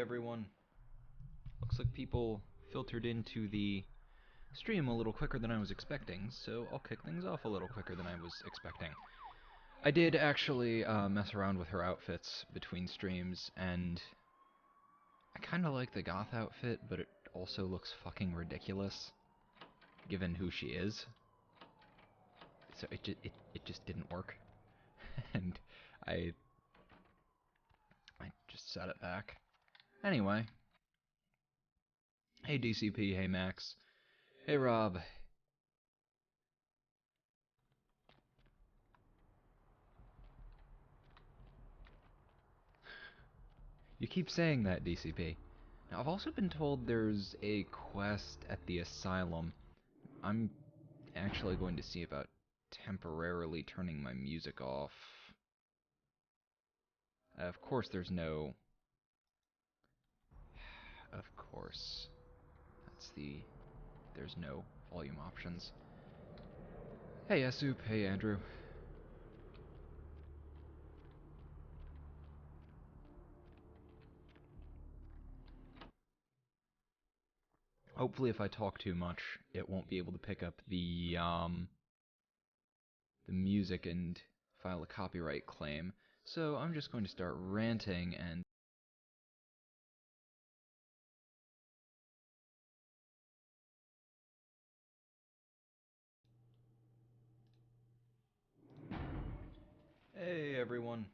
everyone. Looks like people filtered into the stream a little quicker than I was expecting, so I'll kick things off a little quicker than I was expecting. I did actually mess around with her outfits between streams, and I kinda like the goth outfit, but it also looks fucking ridiculous, given who she is. So it just didn't work. And I just set it back. Anyway. Hey DCP, hey Max. Hey Rob. You keep saying that, DCP. Now, I've also been told there's a quest at the asylum. I'm actually going to see about temporarily turning my music off. Of course there's no... Of course. That's the... There's no volume options. Hey Yasup, hey Andrew. Hopefully if I talk too much, it won't be able to pick up the music and file a copyright claim. So I'm just going to start ranting and... Hey everyone.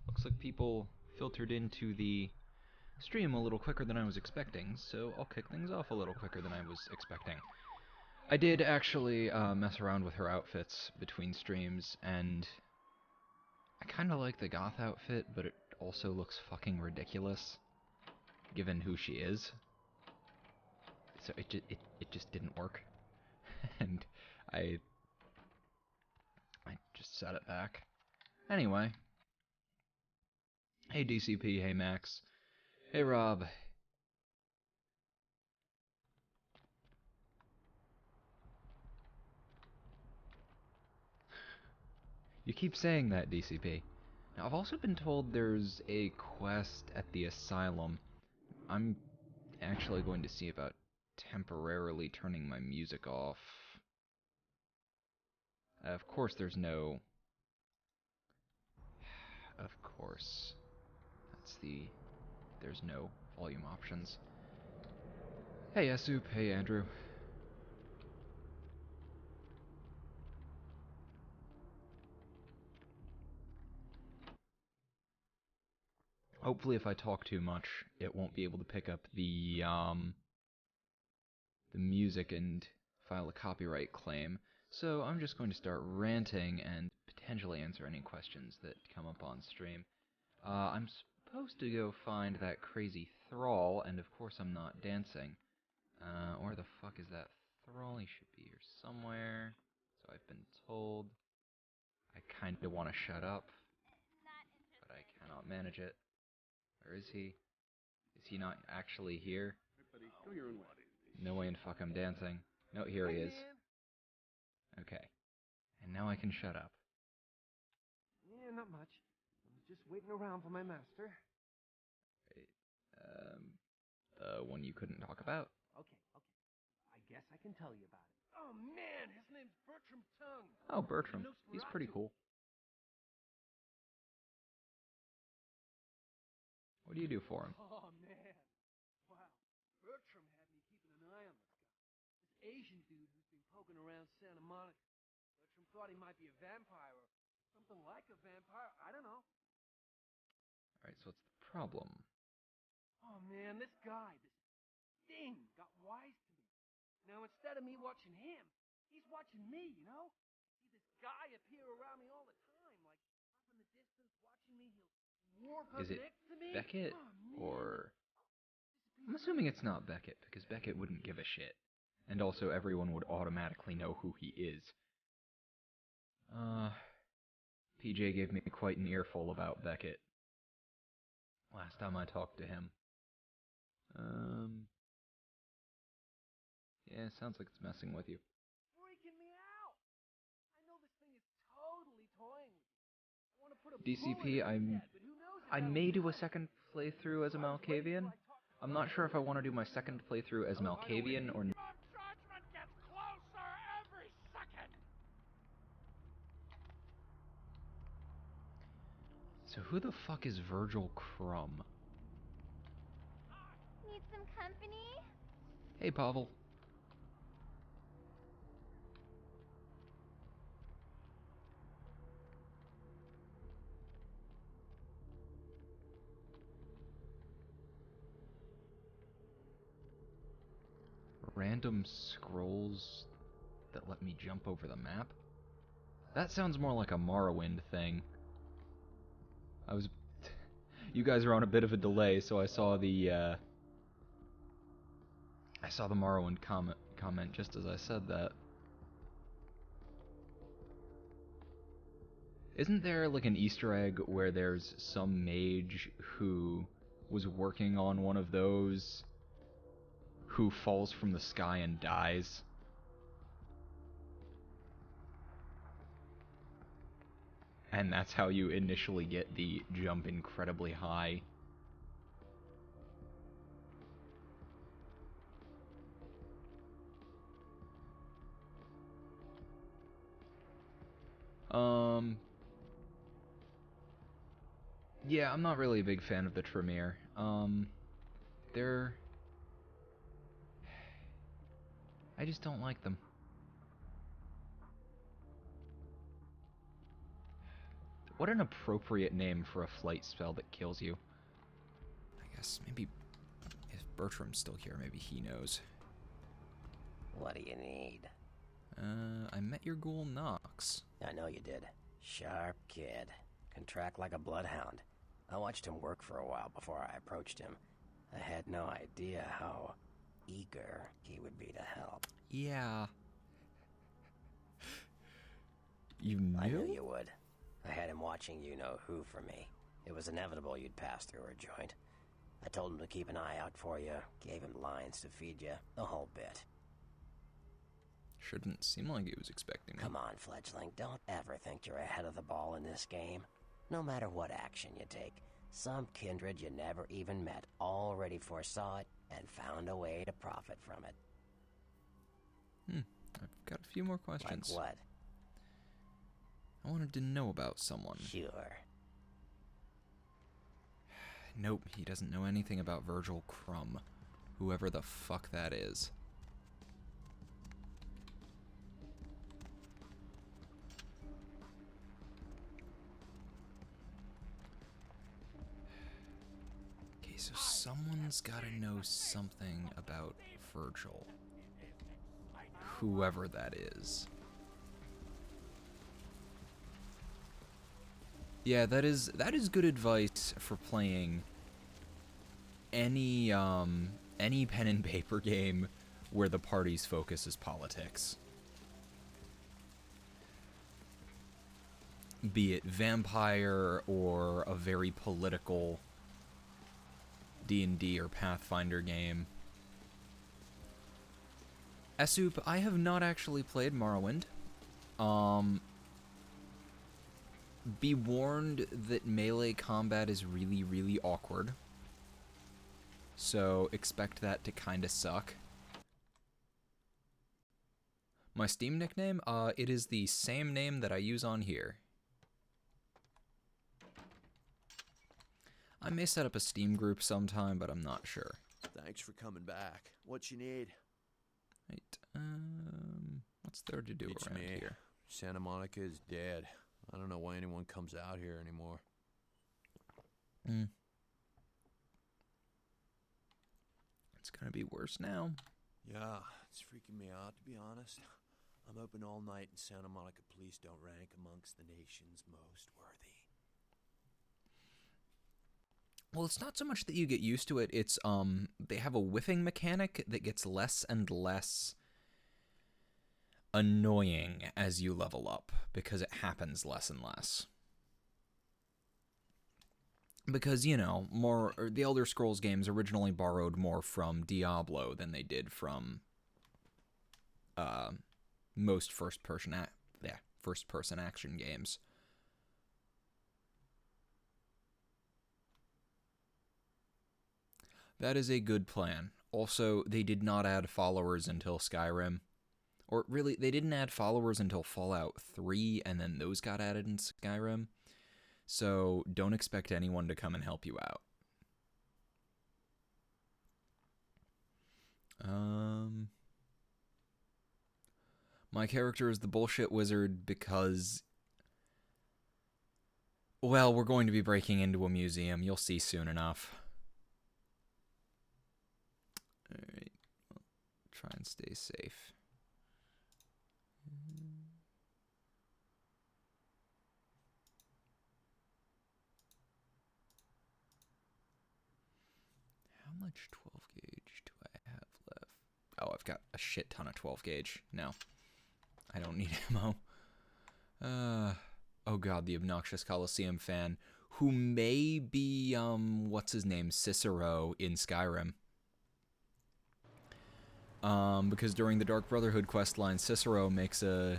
Looks like people filtered into the stream a little quicker than I was expecting, so I'll kick things off a little quicker than I was expecting. I did actually mess around with her outfits between streams, and I kinda like the goth outfit, but it also looks fucking ridiculous, given who she is. So it just didn't work. And I just set it back. Anyway. Hey DCP, hey Max. Hey Rob. You keep saying that, DCP. Now, I've also been told there's a quest at the asylum. I'm actually going to see about temporarily turning my music off. Of course there's no... Of course. That's the... There's no volume options. Hey Yasup, hey Andrew. Hopefully if I talk too much, it won't be able to pick up the music and file a copyright claim. So I'm just going to start ranting and potentially answer any questions that come up on stream. I'm supposed to go find that crazy thrall, and of course I'm not dancing. Where the fuck is that thrall? He should be here somewhere. So I've been told. I kinda wanna shut up, but I cannot manage it. Where is he? Is he not actually here? No way in fuck I'm dancing. No, here he is. Okay. And now I can shut up. Yeah, not much. I'm just waiting around for my master. The one you couldn't talk about? Okay. I guess I can tell you about it. Oh man, his name's Bertram Tongue. Oh, Bertram. He's pretty cool. What do you do for him? Oh man. Wow. Bertram had me keeping an eye on this guy. This Asian dude who's been poking around Santa Monica. Bertram thought he might be a vampire or something like a vampire. I don't know. Alright, so what's the problem? Oh man, this guy, this thing, got wise to me. Now instead of me watching him, he's watching me, you know? See this guy appear around me all the time, like up in the distance watching me. He'll warp up Is it next to me. Beckett? Or... I'm assuming it's not Beckett, because Beckett wouldn't give a shit. And also everyone would automatically know who he is. PJ gave me quite an earful about Beckett last time I talked to him. Yeah, sounds like it's messing with you. Freaking me out. I know this thing is totally toying with you. I want to put a DCP, bullet in his head, but who knows if I that'll may do a it. second playthrough as a Malkavian. I'm not sure if I want to do my second playthrough as Malkavian or... Judgment gets closer every second! So who the fuck is Virgil Crumb? Need some company? Hey, Pavel. Random scrolls that let me jump over the map? That sounds more like a Morrowind thing. You guys are on a bit of a delay, so I saw the Morrowind comment just as I said that. Isn't there like an Easter egg where there's some mage who was working on one of those who falls from the sky and dies? And that's how you initially get the jump incredibly high. Yeah, I'm not really a big fan of the Tremere. I just don't like them. What an appropriate name for a flight spell that kills you. I guess maybe if Bertram's still here, maybe he knows. What do you need? I met your ghoul Nox. I know you did. Sharp kid. Can track like a bloodhound. I watched him work for a while before I approached him. I had no idea how eager he would be to help. Yeah. You knew? I knew you would. I had him watching you-know-who for me. It was inevitable you'd pass through our joint. I told him to keep an eye out for you, gave him lines to feed you, the whole bit. Shouldn't seem like he was expecting me. Come on, fledgling, don't ever think you're ahead of the ball in this game. No matter what action you take, some kindred you never even met already foresaw it and found a way to profit from it. I've got a few more questions. Like what? I wanted to know about someone. Sure. Nope, he doesn't know anything about Virgil Crumb. Whoever the fuck that is. Okay, so someone's gotta know something about Virgil. Whoever that is. Yeah, that is good advice for playing any pen and paper game where the party's focus is politics. Be it Vampire or a very political D&D or Pathfinder game. Asup, I have not actually played Morrowind. Be warned that melee combat is really, really awkward. So expect that to kinda suck. My Steam nickname? It is the same name that I use on here. I may set up a Steam group sometime, but I'm not sure. Thanks for coming back. What you need? Right, what's there to do Beats around me. here? Santa Monica is dead. I don't know why anyone comes out here anymore. It's gonna be worse now. Yeah, it's freaking me out, to be honest. I'm open all night and Santa Monica police don't rank amongst the nation's most worthy. Well, it's not so much that you get used to it, it's, they have a whiffing mechanic that gets less and less annoying as you level up, because it happens less and less. Because, you know, the Elder Scrolls games originally borrowed more from Diablo than they did from, most first-person action games. That is a good plan. Also, they did not add followers until Skyrim. Or really, they didn't add followers until Fallout 3, and then those got added in Skyrim. So don't expect anyone to come and help you out. My character is the bullshit wizard because, well, we're going to be breaking into a museum. You'll see soon enough. Alright, well, try and stay safe. How much 12 gauge do I have left? Oh, I've got a shit ton of 12 gauge. No, I don't need ammo. Oh god, the obnoxious Coliseum fan, who may be, what's his name, Cicero in Skyrim. Because during the Dark Brotherhood questline, Cicero makes a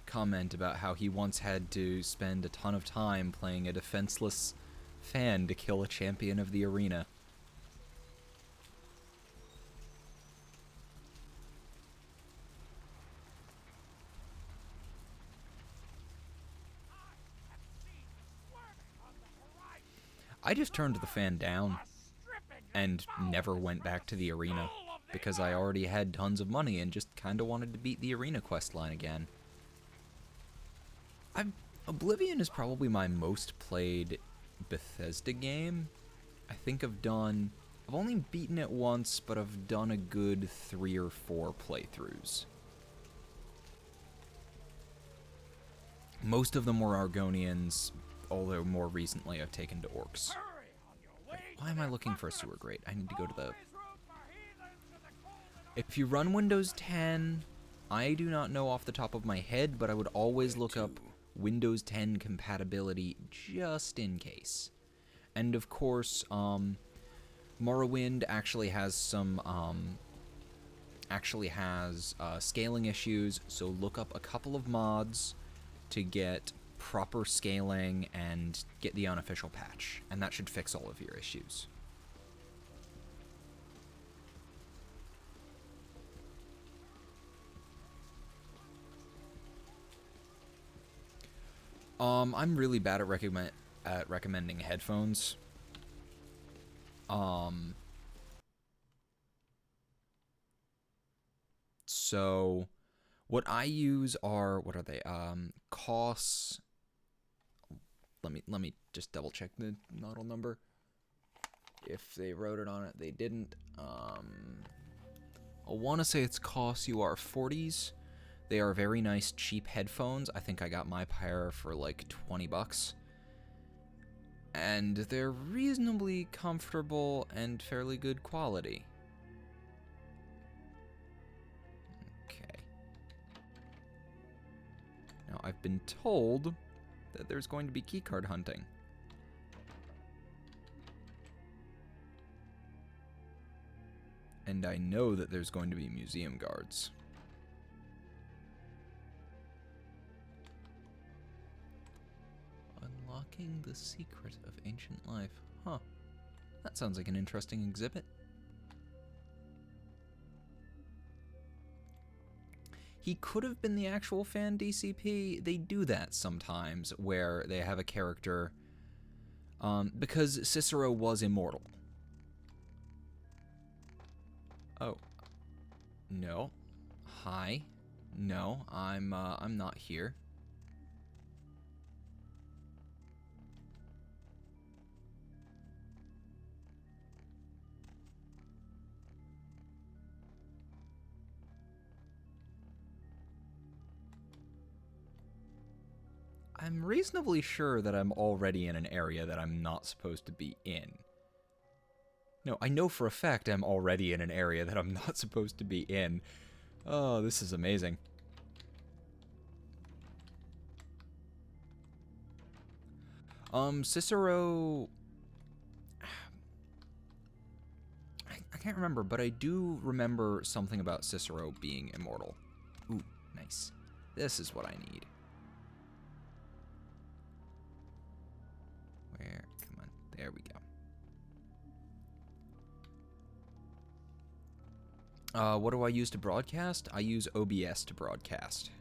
comment about how he once had to spend a ton of time playing a defenseless fan to kill a champion of the arena. I just turned the fan down and never went back to the arena because I already had tons of money and just kind of wanted to beat the arena questline again. Oblivion is probably my most played Bethesda game. I think I've only beaten it once, but I've done a good 3 or 4 playthroughs. Most of them were Argonians, although more recently I've taken to orcs. Wait, why am I looking for a sewer grate? I need to go to the... If you run Windows 10, I do not know off the top of my head, but I would always look up Windows 10 compatibility just in case. And of course, Morrowind actually has some, scaling issues, so look up a couple of mods to get proper scaling and get the unofficial patch, and that should fix all of your issues. I'm really bad at recommending headphones. So what I use are, what are they? Costs. Let me just double check the model number. If they wrote it on it, they didn't. I want to say it's Costs UR40s. They are very nice, cheap headphones. I think I got my pair for like $20. And they're reasonably comfortable and fairly good quality. Okay. Now, I've been told that there's going to be keycard hunting. And I know that there's going to be museum guards. Unlocking the secret of ancient life. Huh. That sounds like an interesting exhibit. He could have been the actual fan DCP. They do that sometimes, where they have a character... because Cicero was immortal. Oh. No. Hi. No, I'm not here. I'm reasonably sure that I'm already in an area that I'm not supposed to be in. No, I know for a fact I'm already in an area that I'm not supposed to be in. Oh, this is amazing. Cicero... I can't remember, but I do remember something about Cicero being immortal. Ooh, nice. This is what I need. Where? Come on. There we go. What do I use to broadcast? I use OBS to broadcast.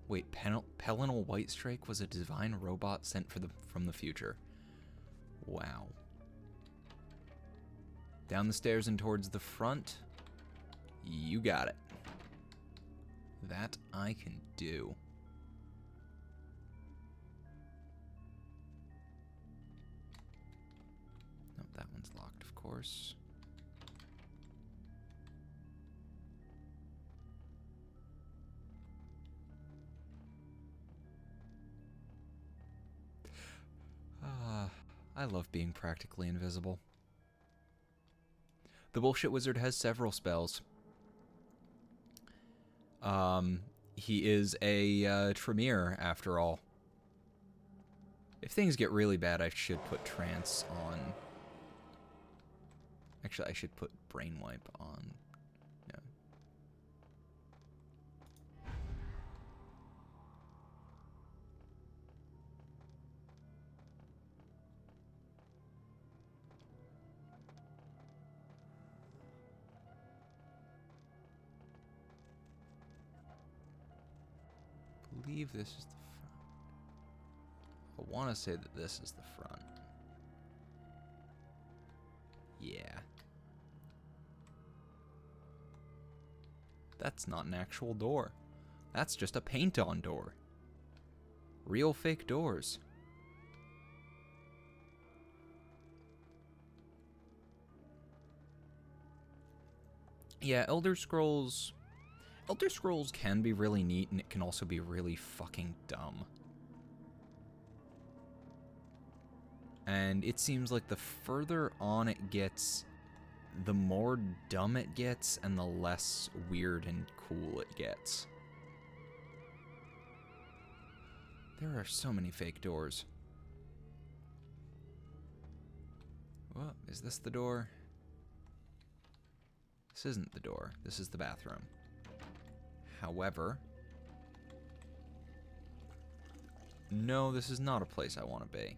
Wait, Pelinal Whitestrike was a divine robot sent from the future. Wow. Down the stairs and towards the front. You got it. That I can do. Nope, that one's locked, of course. I love being practically invisible. The Bullshit Wizard has several spells. He is a Tremere, after all. If things get really bad, I should put Trance on. Actually, I should put Brainwipe on. No. I believe this is the front. I want to say that this is the front. Yeah. That's not an actual door. That's just a paint-on door. Real fake doors. Yeah, Elder Scrolls can be really neat, and it can also be really fucking dumb. And it seems like the further on it gets, the more dumb it gets, and the less weird and cool it gets. There are so many fake doors. Whoa, is this the door? This isn't the door. This is the bathroom. However, no, this is not a place I want to be.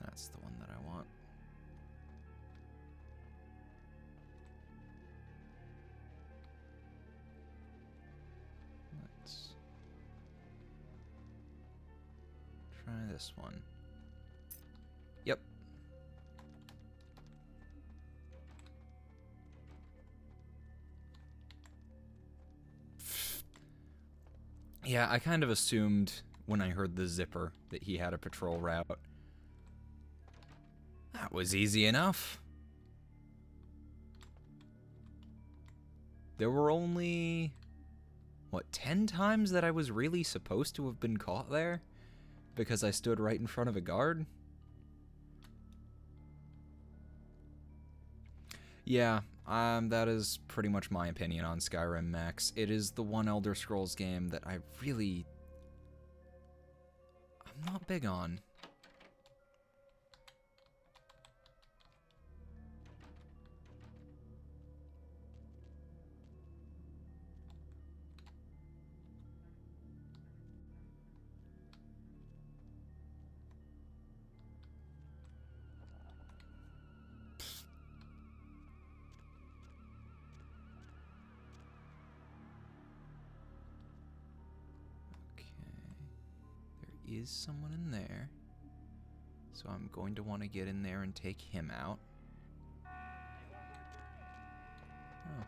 That's the one that I want. Let's try this one. Yep. Yeah, I kind of assumed when I heard the zipper that he had a patrol route. That was easy enough. There were only, what, 10 times that I was really supposed to have been caught there? Because I stood right in front of a guard? Yeah, that is pretty much my opinion on Skyrim, Max. It is the one Elder Scrolls game that I'm not big on. There is someone in there, so I'm going to want to get in there and take him out. Oh.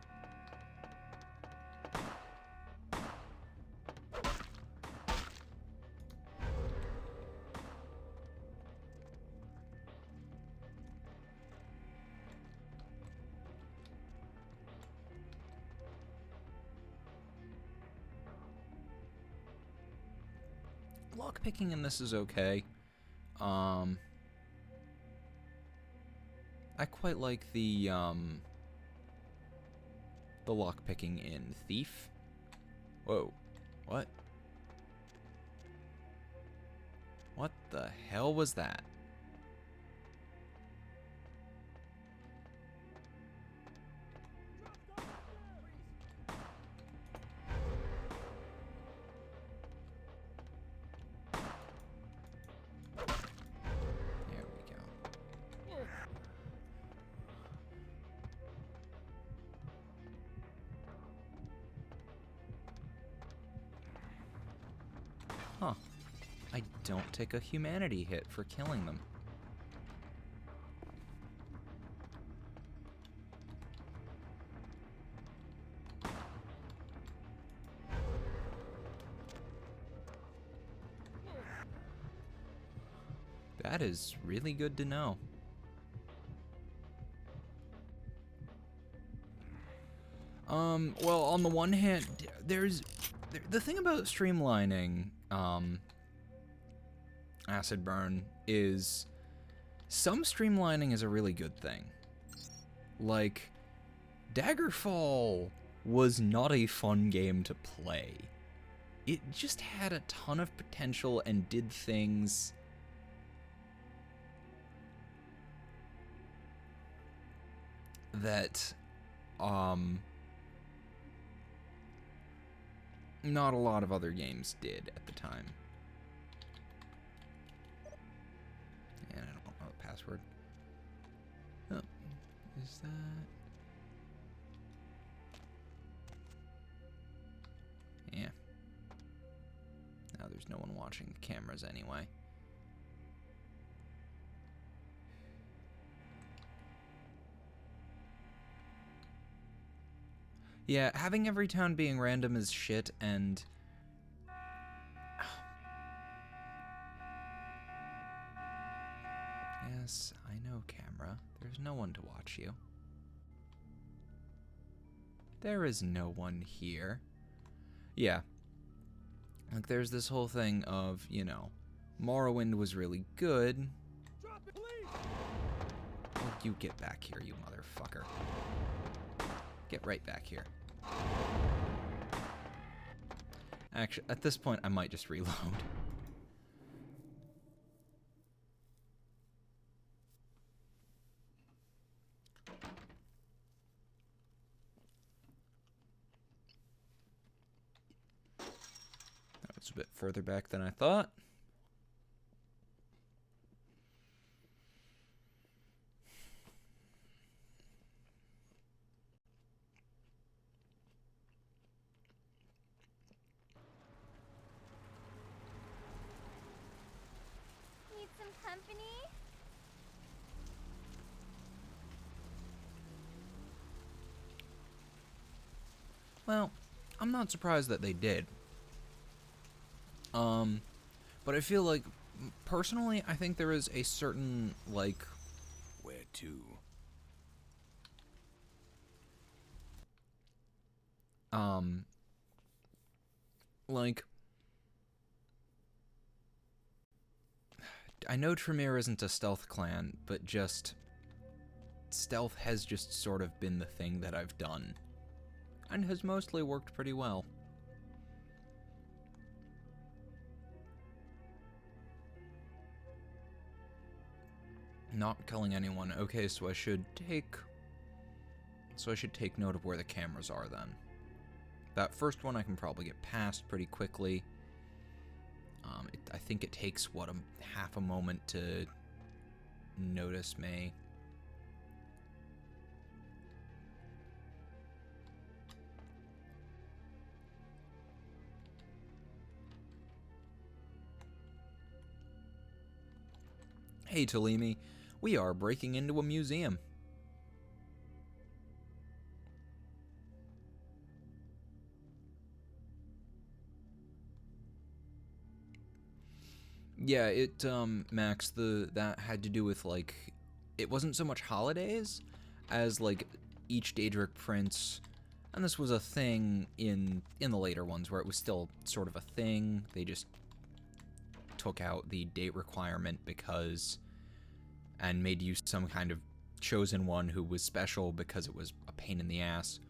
Lockpicking in this is okay. I quite like the lockpicking in Thief. Whoa. What? What the hell was that? There we go. Huh. I don't take a humanity hit for killing them. That is really good to know. Well, on the one hand, the thing about streamlining, Acid Burn is some streamlining is a really good thing. Like, Daggerfall was not a fun game to play. It just had a ton of potential and did things that, not a lot of other games did at the time. And I don't know the password. Oh, is that... Yeah. Now there's no one watching the cameras anyway. Yeah, having every town being random is shit, and... Yes, I know, camera. There's no one to watch you. There is no one here. Yeah. Like, there's this whole thing of, you know, Morrowind was really good. Oh, you get back here, you motherfucker. Get right back here. Actually, at this point, I might just reload. That was a bit further back than I thought. Need some company? Well, I'm not surprised that they did. But I feel like, personally, I think there is a certain, like... Where to? Like... I know Tremere isn't a stealth clan, but just... Stealth has just sort of been the thing that I've done. And has mostly worked pretty well. Not killing anyone. Okay, so I should take note of where the cameras are then. That first one I can probably get past pretty quickly. I think it takes, what, half a moment to notice me. Hey, Talimi, we are breaking into a museum. Yeah, it, Max, that had to do with, like, it wasn't so much holidays as, like, each Daedric prince, and this was a thing in the later ones where it was still sort of a thing. They just took out the date requirement because, and made use some kind of chosen one who was special because it was a pain in the ass.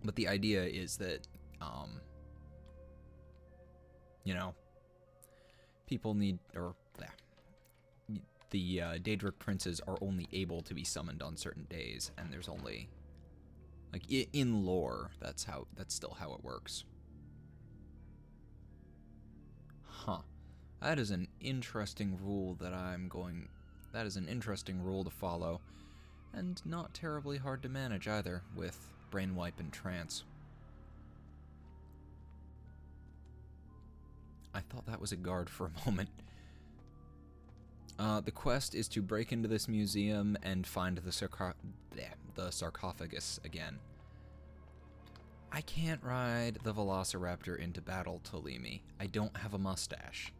But the idea is that, you know, people need, or the Daedric princes are only able to be summoned on certain days, and there's only, like, in lore, that's still how it works. Huh. That is an interesting rule that is an interesting rule to follow, and not terribly hard to manage either, with Brainwipe and Trance. I thought that was a guard for a moment. The quest is to break into this museum and find the sarcophagus again. I can't ride the Velociraptor into battle, Tolimi. I don't have a mustache.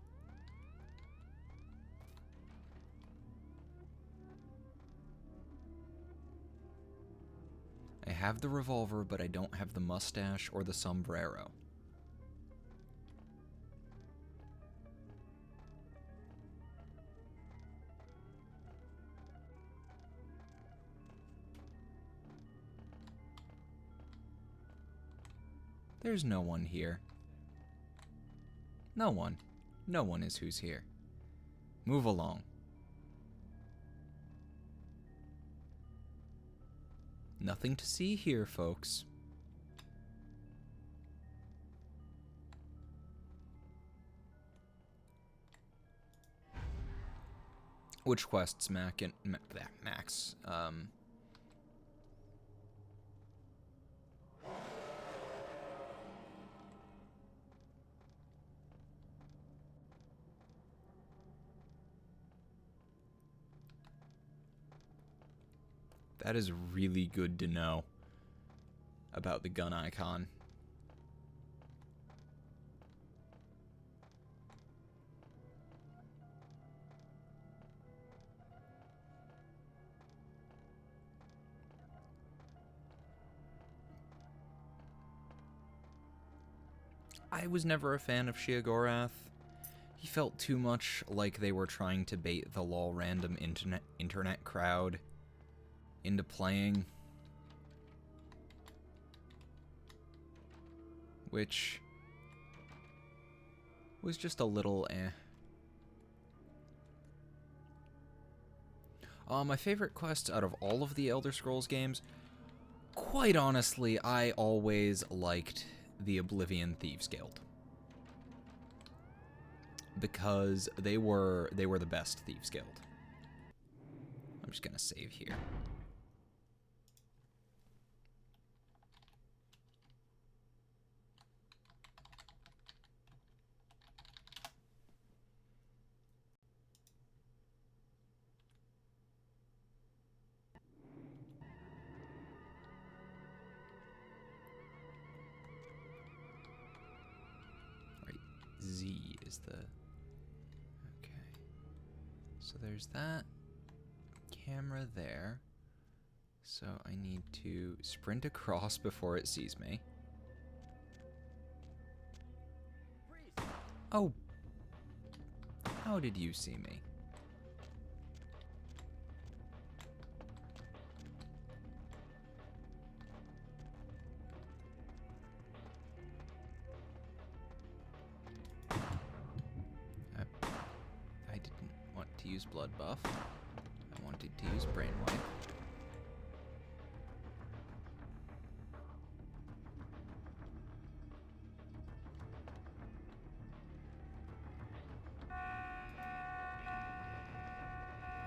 I have the revolver, but I don't have the mustache or the sombrero. There's no one here. No one. No one is who's here. Move along. Nothing to see here, folks. Which quests, Max? That is really good to know about the gun icon. I was never a fan of Sheogorath. He felt too much like they were trying to bait the lol random internet crowd into playing, which was just a little eh. My favorite quest out of all of the Elder Scrolls games, quite honestly, I always liked the Oblivion Thieves Guild, because they were the best Thieves Guild. I'm just gonna save here. Z is the... Okay. So there's that camera there. So I need to sprint across before it sees me. Oh! How did you see me? I didn't want to use blood buff. I wanted to use brainwipe.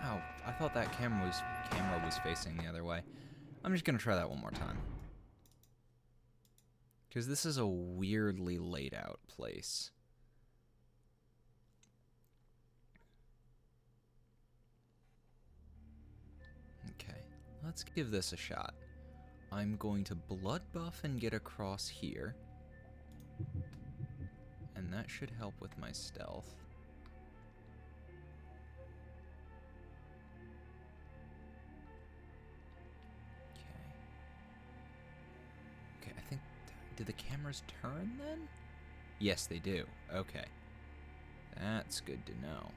Oh, I thought that camera was facing the other way. I'm just gonna try that one more time, because this is a weirdly laid out place. Okay, let's give this a shot. I'm going to blood buff and get across here, and that should help with my stealth. Okay, I think, do the cameras turn then? Yes, they do. Okay. That's good to know.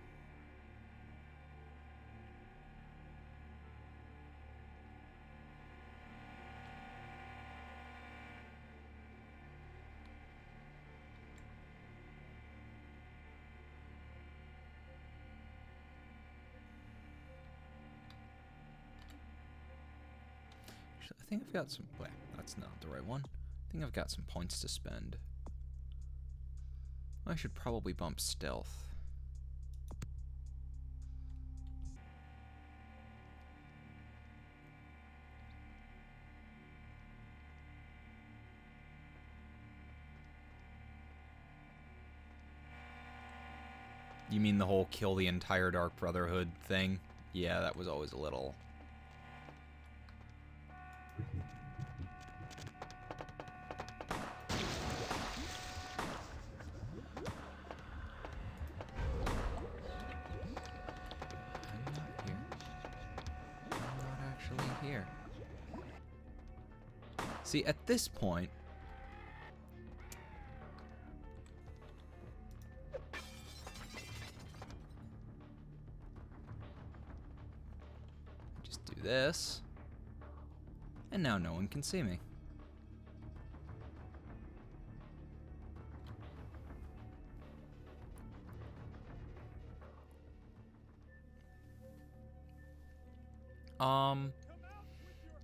think I've got some... Wait, that's not the right one. I think I've got some points to spend. I should probably bump stealth. You mean the whole kill the entire Dark Brotherhood thing? Yeah, that was always a little... I'm not here. I'm not actually here. See, at this point... Just do this. And now no one can see me.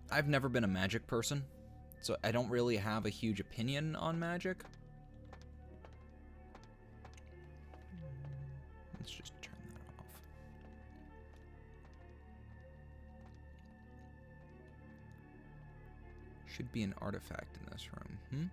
I've never been a magic person, so I don't really have a huge opinion on magic. Let's just turn that off. Should be an artifact in this room,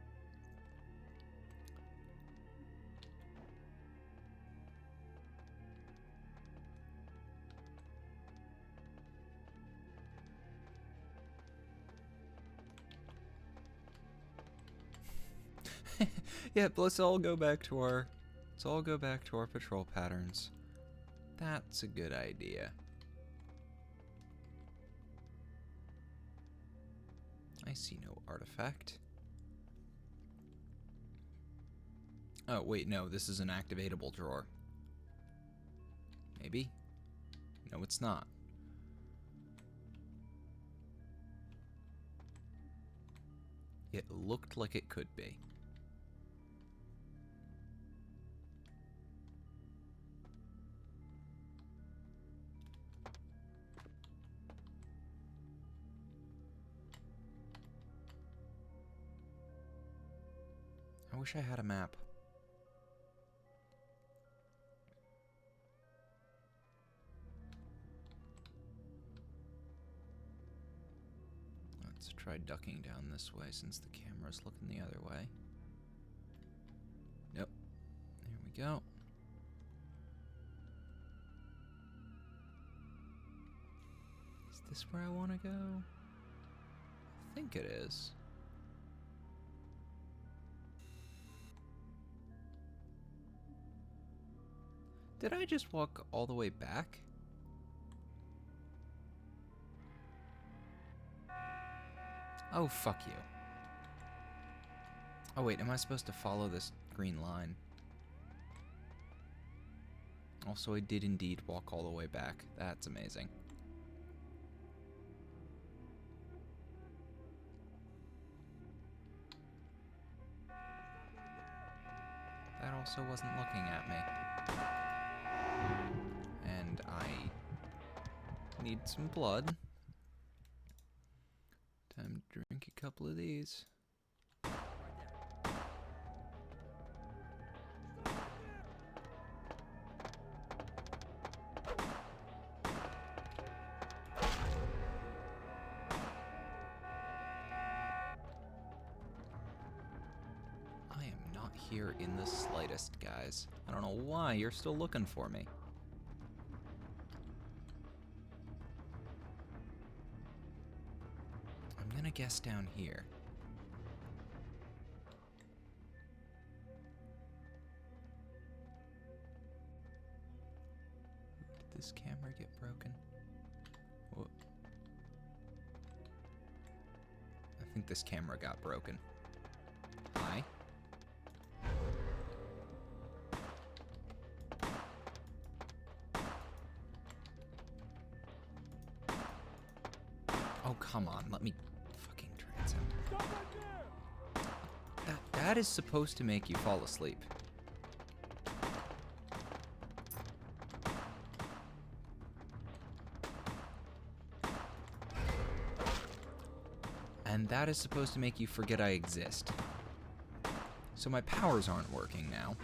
Yeah, let's all go back to our patrol patterns. That's a good idea. I see no artifact. Oh, wait, no, this is an activatable drawer. Maybe? No, it's not. It looked like it could be. I wish I had a map. Let's try ducking down this way since the camera's looking the other way. Nope. There we go. Is this where I want to go? I think it is. Did I just walk all the way back? Oh, fuck you. Oh wait, am I supposed to follow this green line? Also, I did indeed walk all the way back. That's amazing. That also wasn't looking at me. And I need some blood. Time to drink a couple of these. I am not here in the slightest, guys. I don't know why you're still looking for me. I'm gonna guess down here. Did this camera get broken? Whoa. I think this camera got broken. Hi. Oh, come on, let me fucking transcend. That is supposed to make you fall asleep. that is supposed to make you forget I exist. So my powers aren't working now.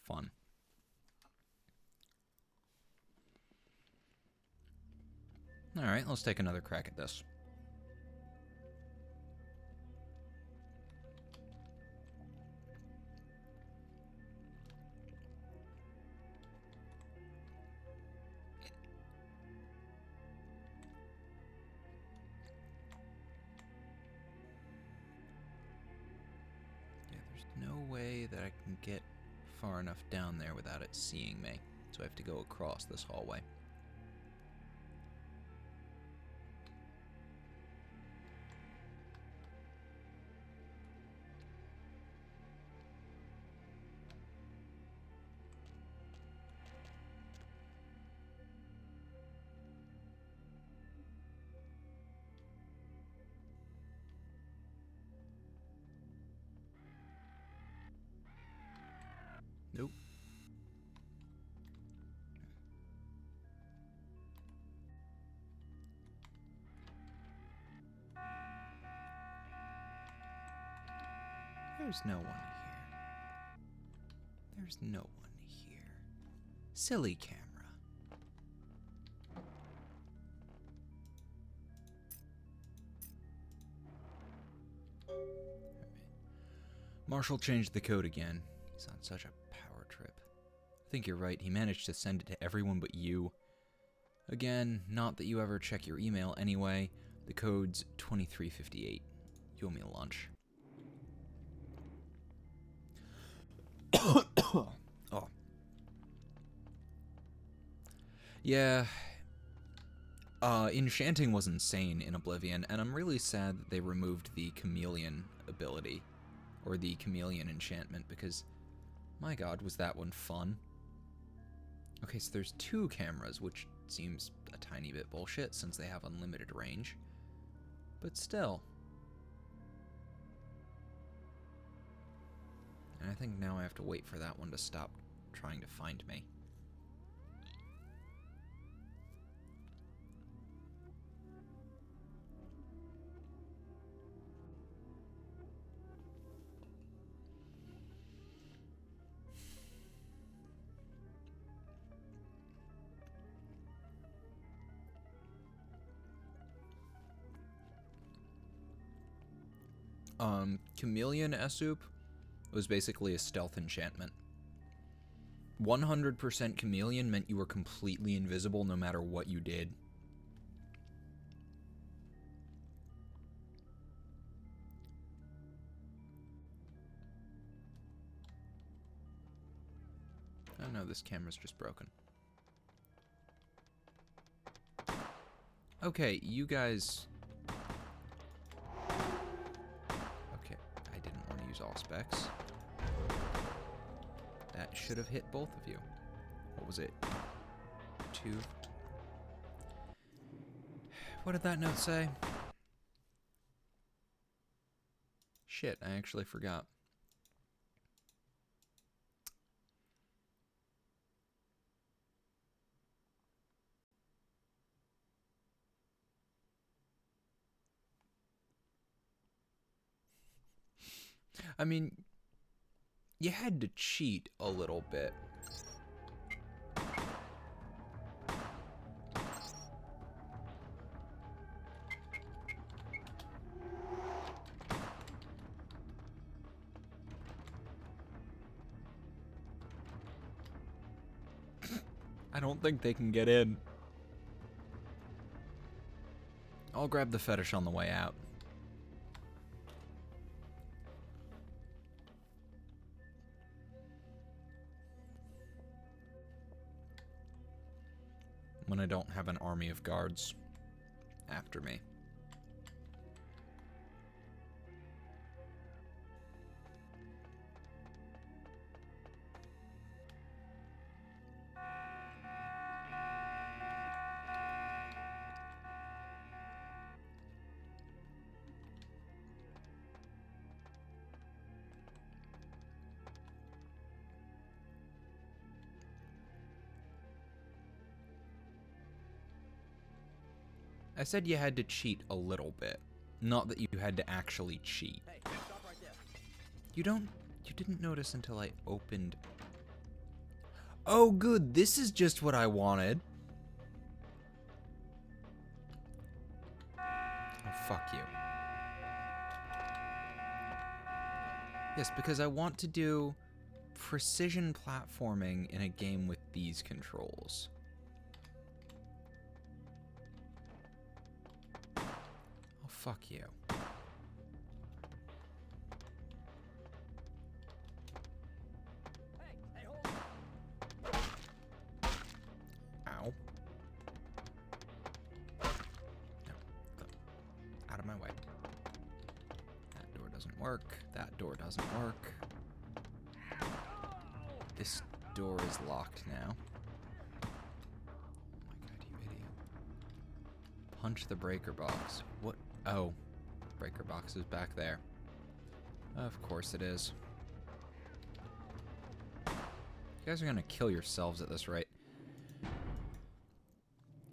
Fun. Alright, let's take another crack at this. No way that I can get far enough down there without it seeing me. So I have to go across this hallway. Nope. There's no one here. There's no one here. Silly camera. Marshall changed the code again. He's on such a power trip. I think you're right. He managed to send it to everyone but you. Again, not that you ever check your email anyway. The code's 2358. You owe me lunch. Oh. Yeah. Enchanting was insane in Oblivion, and I'm really sad that they removed the chameleon ability. Or the chameleon enchantment, because, my god, was that one fun. Okay, so there's 2 cameras, which seems a tiny bit bullshit since they have unlimited range. But still. And I think now I have to wait for that one to stop trying to find me. Chameleon Esup was basically a stealth enchantment. 100% chameleon meant you were completely invisible no matter what you did. Oh no, this camera's just broken. Okay, you guys... Okay, I didn't want to use all specs. That should have hit both of you. What was it? 2. What did that note say? Shit, I actually forgot. I mean, you had to cheat a little bit. I don't think they can get in. I'll grab the fetish on the way out. When I don't have an army of guards after me. I said you had to cheat a little bit. Not that you had to actually cheat. Hey, stop right there. You didn't notice until I opened... Oh, good, this is just what I wanted. Oh, fuck you. Yes, because I want to do precision platforming in a game with these controls. Oh, fuck you. Hey, hold. Ow. No. Go. Out of my way. That door doesn't work. That door doesn't work. This door is locked now. Oh my god, you idiot. Punch the breaker box. What? Oh. Breaker box is back there. Of course it is. You guys are gonna kill yourselves at this rate.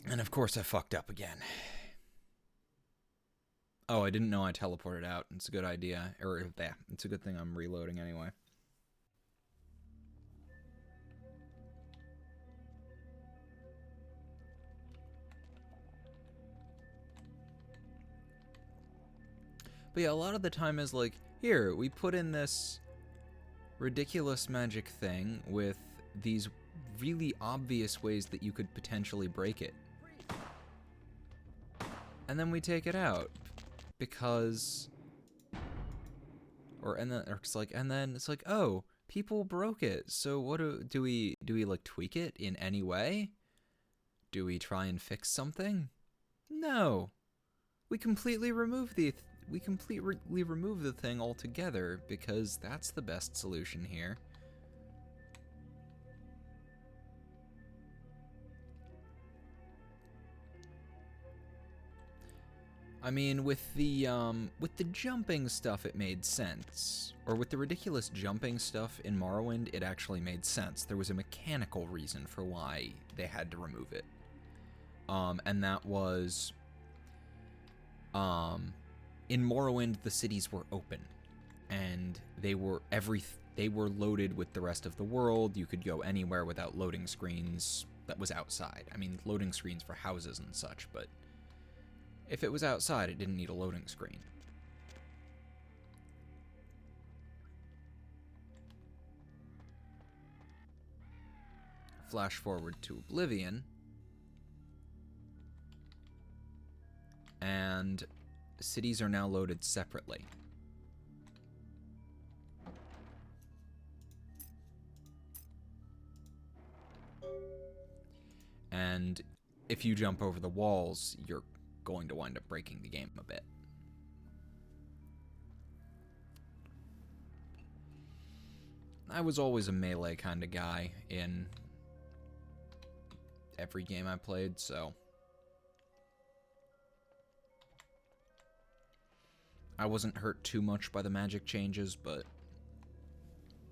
And of course I fucked up again. Oh, I didn't know I teleported out. It's a good idea. Or, yeah, it's a good thing I'm reloading anyway. But yeah, a lot of the time is like, here, we put in this ridiculous magic thing with these really obvious ways that you could potentially break it. And then we take it out. Because... and then it's like, oh, people broke it. So what do we like tweak it in any way? Do we try and fix something? No. We completely remove the thing altogether because that's the best solution here. I mean, with the jumping stuff, it made sense. Or with the ridiculous jumping stuff in Morrowind, it actually made sense. There was a mechanical reason for why they had to remove it. And that was... in Morrowind, the cities were open. And they were loaded with the rest of the world. You could go anywhere without loading screens that was outside. I mean, loading screens for houses and such, but... if it was outside, it didn't need a loading screen. Flash forward to Oblivion. And cities are now loaded separately. And if you jump over the walls, you're going to wind up breaking the game a bit. I was always a melee kind of guy in every game I played, so I wasn't hurt too much by the magic changes, but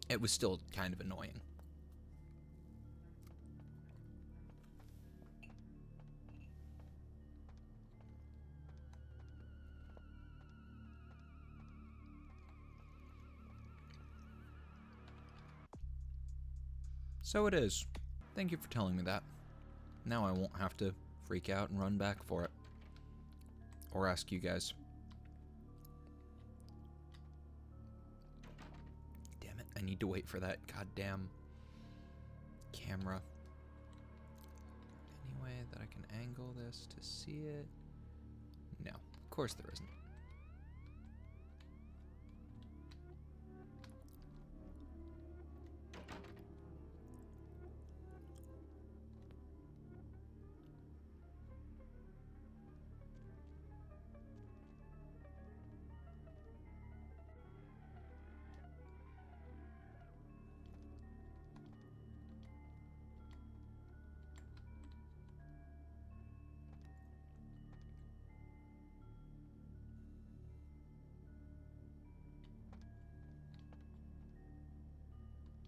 it was still kind of annoying. So it is. Thank you for telling me that. Now I won't have to freak out and run back for it. Or ask you guys. Damn it, I need to wait for that goddamn camera. Any way that I can angle this to see it? No, of course there isn't.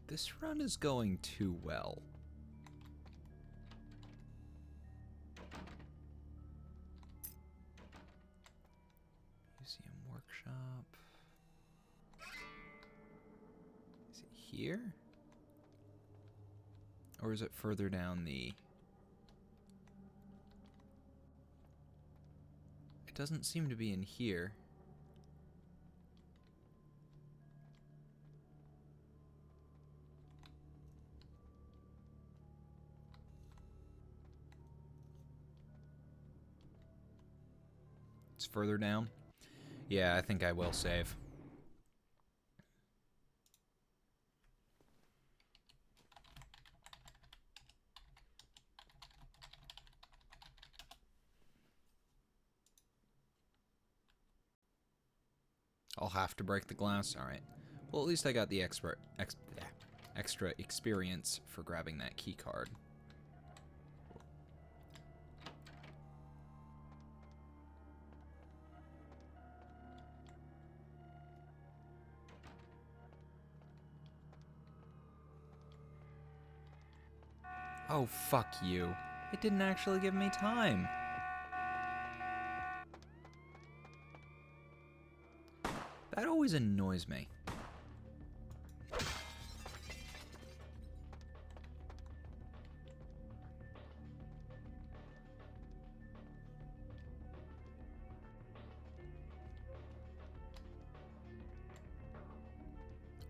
This run is going too well. shop. Is it here? Or is it further down the... It doesn't seem to be in here. It's further down. Yeah, I think I will save. I'll have to break the glass. All right. Well, at least I got the extra experience for grabbing that key card. Oh, fuck you. It didn't actually give me time. That always annoys me.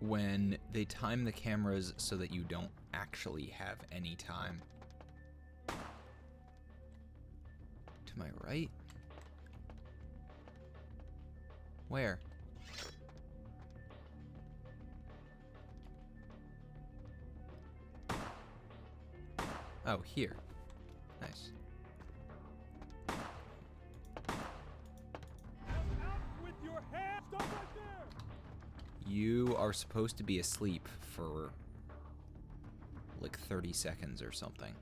When they time the cameras so that you don't actually have any time. To my right? Where? Oh, here. Nice. With your hands, stop right there! You are supposed to be asleep for like 30 seconds or something.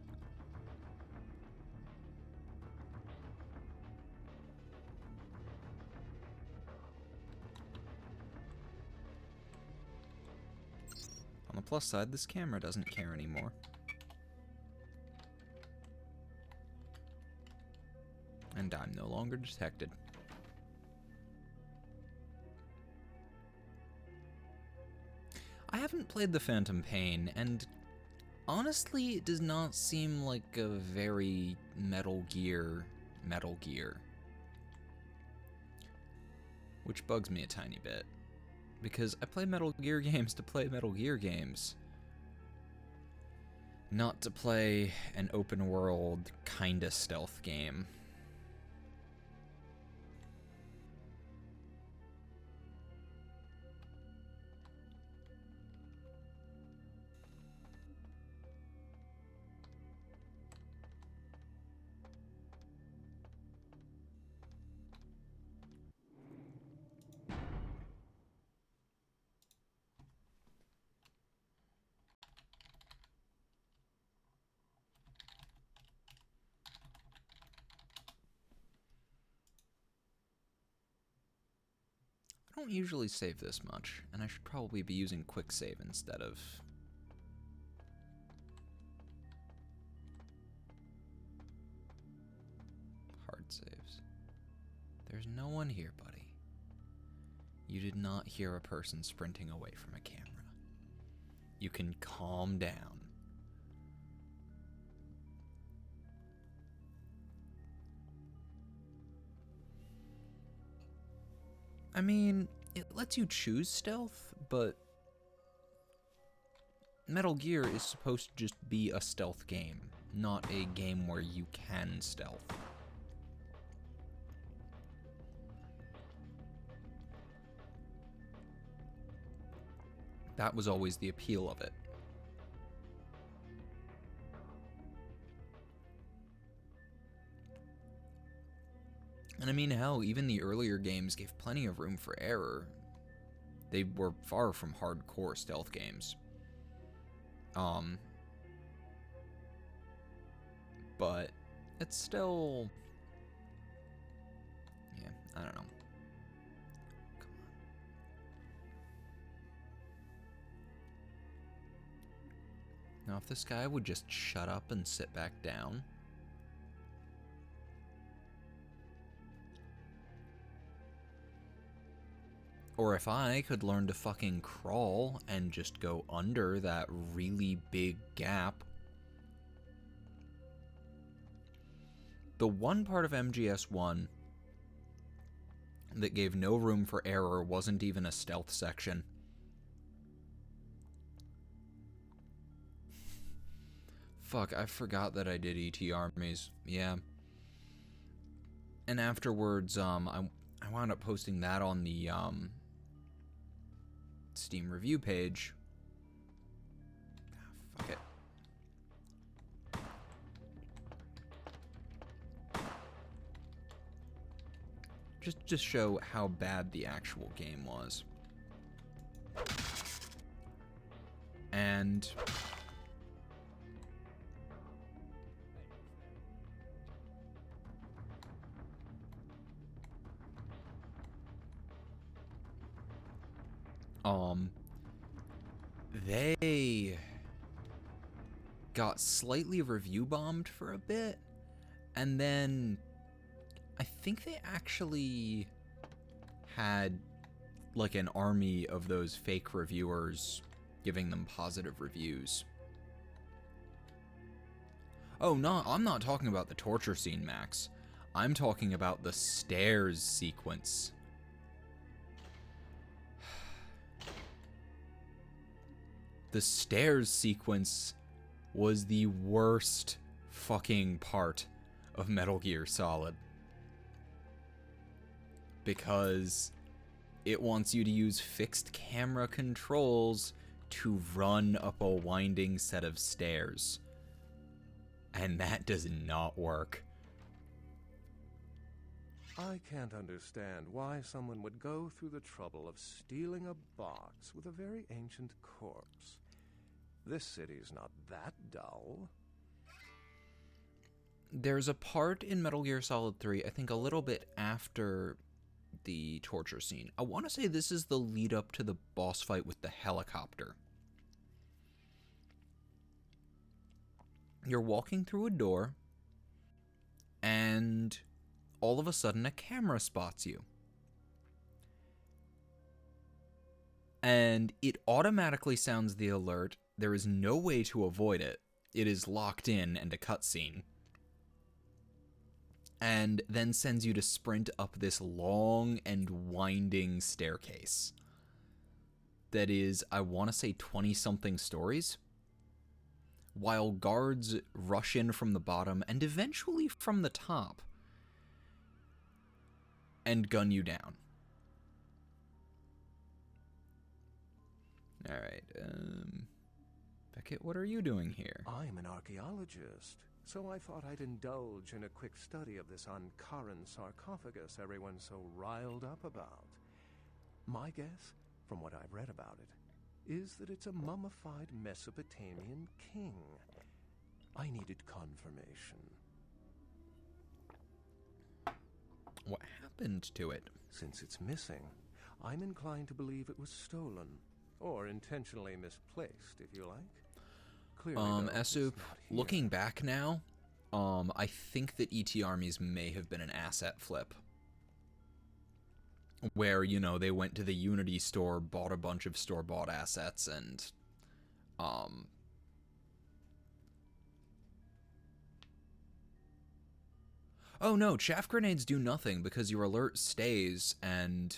On the plus side, this camera doesn't care anymore. And I'm no longer detected. I haven't played the Phantom Pain, and honestly, it does not seem like a very Metal Gear. Which bugs me a tiny bit. Because I play Metal Gear games to play Metal Gear games. Not to play an open world, kinda stealth game. I don't usually save this much, and I should probably be using quick save instead of... hard saves. There's no one here, buddy. You did not hear a person sprinting away from a camera. You can calm down. I mean, it lets you choose stealth, but Metal Gear is supposed to just be a stealth game, not a game where you can stealth. That was always the appeal of it. And I mean, hell, even the earlier games gave plenty of room for error. They were far from hardcore stealth games. But it's still... yeah, I don't know. Come on. Now, if this guy would just shut up and sit back down... Or if I could learn to fucking crawl and just go under that really big gap. The one part of MGS1 that gave no room for error wasn't even a stealth section. Fuck, I forgot that I did ET Armies. Yeah. And afterwards, I wound up posting that on the, Steam review page. Fuck it. Just show how bad the actual game was. And they got slightly review bombed for a bit, and then I think they actually had like an army of those fake reviewers giving them positive reviews. Oh, no, I'm not talking about the torture scene, Max. I'm talking about the stairs sequence. The stairs sequence was the worst fucking part of Metal Gear Solid. Because it wants you to use fixed camera controls to run up a winding set of stairs. And that does not work. I can't understand why someone would go through the trouble of stealing a box with a very ancient corpse. This city's not that dull. There's a part in Metal Gear Solid 3, I think a little bit after the torture scene. I want to say this is the lead up to the boss fight with the helicopter. You're walking through a door, and all of a sudden a camera spots you. And it automatically sounds the alert. There is no way to avoid it. It is locked in and a cutscene. And then sends you to sprint up this long and winding staircase. That is, I want to say 20-something stories. While guards rush in from the bottom and eventually from the top. And gun you down. Alright, Beckett, what are you doing here? I'm an archaeologist, so I thought I'd indulge in a quick study of this Ankaran sarcophagus everyone's so riled up about. My guess, from what I've read about it, is that it's a mummified Mesopotamian king. I needed confirmation. What happened to it? Since it's missing, I'm inclined to believe it was stolen. Or intentionally misplaced, if you like. Clearly, though, Esup, it's not here. looking back now, I think that ET Armies may have been an asset flip. Where, you know, they went to the Unity store, bought a bunch of store-bought assets, and, oh no, chaff grenades do nothing because your alert stays, and,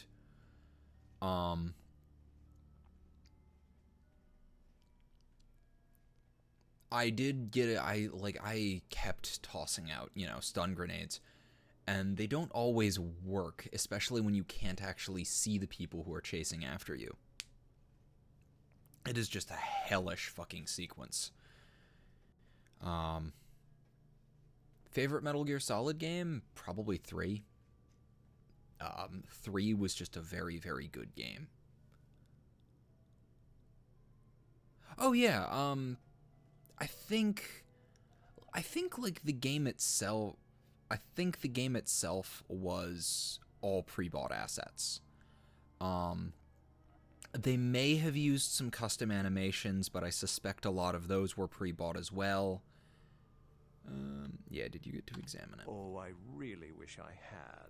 I did get it. I kept tossing out, you know, stun grenades, and they don't always work, especially when you can't actually see the people who are chasing after you. It is just a hellish fucking sequence. Favorite Metal Gear Solid game? Probably 3. 3 was just a very, very good game. Oh yeah, I think like the game itself, was all pre-bought assets. They may have used some custom animations, but I suspect a lot of those were pre-bought as well. Yeah, did you get to examine it? Oh, I really wish I had.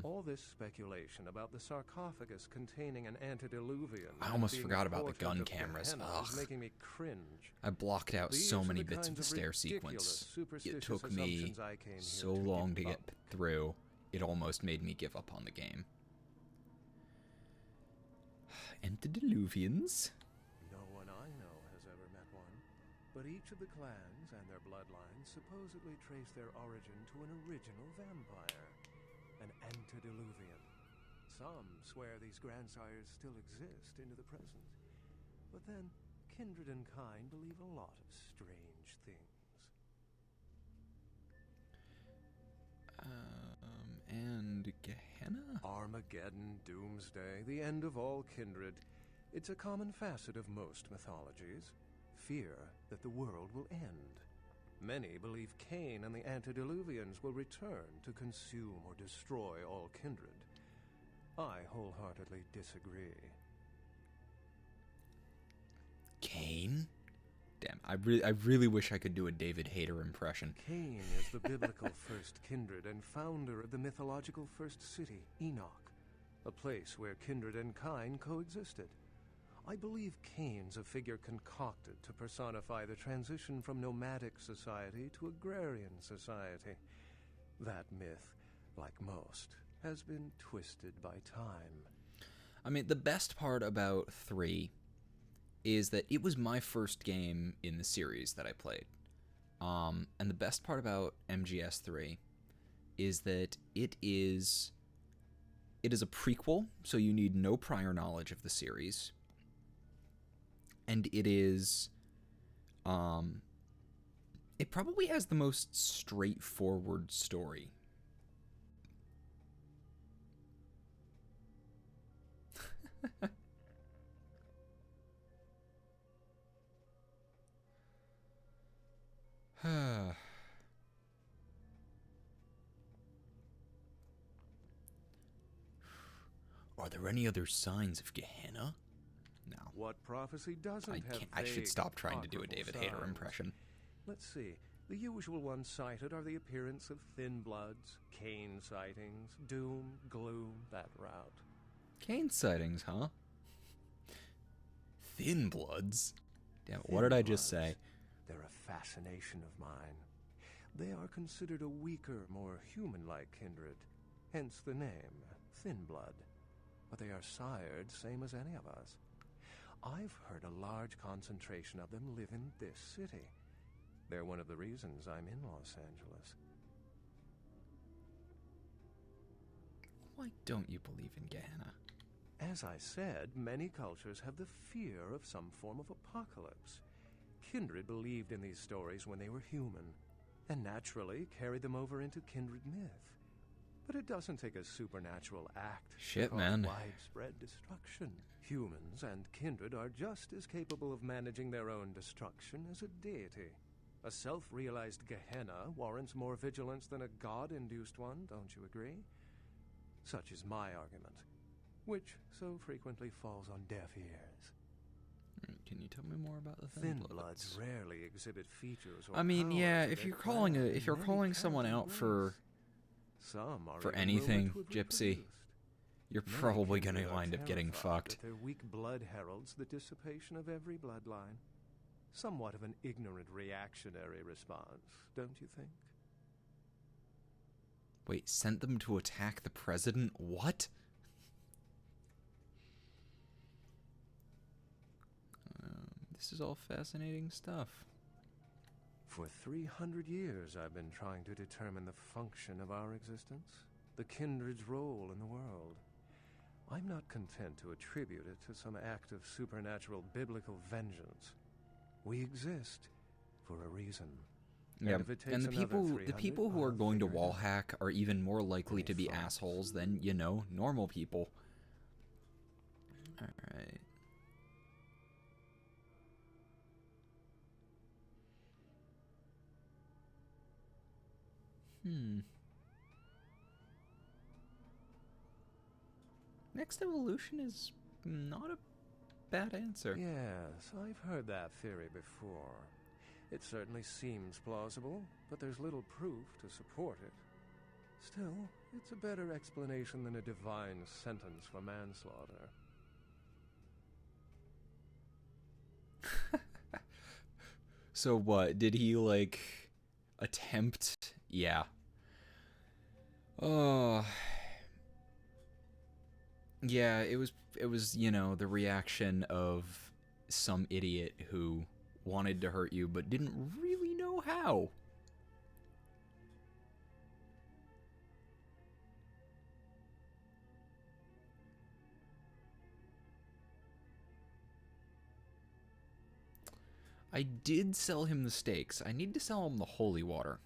All this speculation about the sarcophagus containing an antediluvian. I almost being forgot a about the portent gun of cameras. Gehenna Ugh. is making me cringe. I blocked out These so are many the bits of kinds the stair ridiculous, sequence. It superstitious took me assumptions I came here so long to get through, it almost made me give up on the game. Antediluvians? No one I know has ever met one, but each of the clans and their bloodlines supposedly trace their origin to an original vampire, an antediluvian. Some swear these grandsires still exist into the present, but then kindred and kind believe a lot of strange things. And Gehenna? Armageddon, Doomsday, the end of all kindred. It's a common facet of most mythologies. Fear that the world will end. Many believe Cain and the antediluvians will return to consume or destroy all kindred. I wholeheartedly disagree. Cain? Damn, I really wish I could do a David Hayter impression. Cain is the biblical first kindred and founder of the mythological first city, Enoch, a place where kindred and kind coexisted. I believe Cain's a figure concocted to personify the transition from nomadic society to agrarian society. That myth, like most, has been twisted by time. I mean, the best part about 3 is that it was my first game in the series that I played. And the best part about MGS3 is that it is a prequel, so you need no prior knowledge of the series. And it is, it probably has the most straightforward story. Are there any other signs of Gehenna? No. What prophecy doesn't have I should vague, stop trying to do a David Hayter signs? impression. Let's see. The usual ones cited are the appearance of thin bloods, Cain sightings, doom, gloom, that route. Cain sightings, huh? Thin bloods? Damn, what Thin did I just bloods. say? They're a fascination of mine. They are considered a weaker, more human-like kindred, hence the name, Thin Blood. But they are sired same as any of us. I've heard a large concentration of them live in this city. They're one of the reasons I'm in Los Angeles. Why don't you believe in Gehenna? As I said, many cultures have the fear of some form of apocalypse. Kindred believed in these stories when they were human, and naturally carried them over into kindred myth. But it doesn't take a supernatural act Shit, to cause man. widespread destruction. Humans and kindred are just as capable of managing their own destruction as a deity. A self-realized Gehenna warrants more vigilance than a god-induced one, don't you agree? Such is my argument, which so frequently falls on deaf ears. Can you tell me more about the Thin Thin bloods Bloods? rarely exhibit features or I mean, powers yeah, of if their you're calling clan, if you're many calling can't someone out embrace. for Some are for even anything, rumored to have Gypsy, reproduced. you're Many probably kindred gonna are wind up getting terrified fucked. that their weak blood heralds the dissipation of every bloodline. Somewhat of an ignorant reactionary response, don't you think? Wait, sent them to attack the president? What? This is all fascinating stuff. For 300 years I've been trying to determine the function of our existence, the kindred's role in the world. I'm not content to attribute it to some act of supernatural biblical vengeance. We exist for a reason. Yeah, if it takes and the another people 300, who are I'll going to figure it wall out. hack are even more likely to be thoughts? assholes than, you know, normal people. All right. Next evolution is not a bad answer. Yes, I've heard that theory before. It certainly seems plausible, but there's little proof to support it. Still, it's a better explanation than a divine sentence for manslaughter. So what, did he, like, attempt? Yeah. Oh. Yeah, it was, you know, the reaction of some idiot who wanted to hurt you but didn't really know how. I did sell him the steaks. I need to sell him the holy water.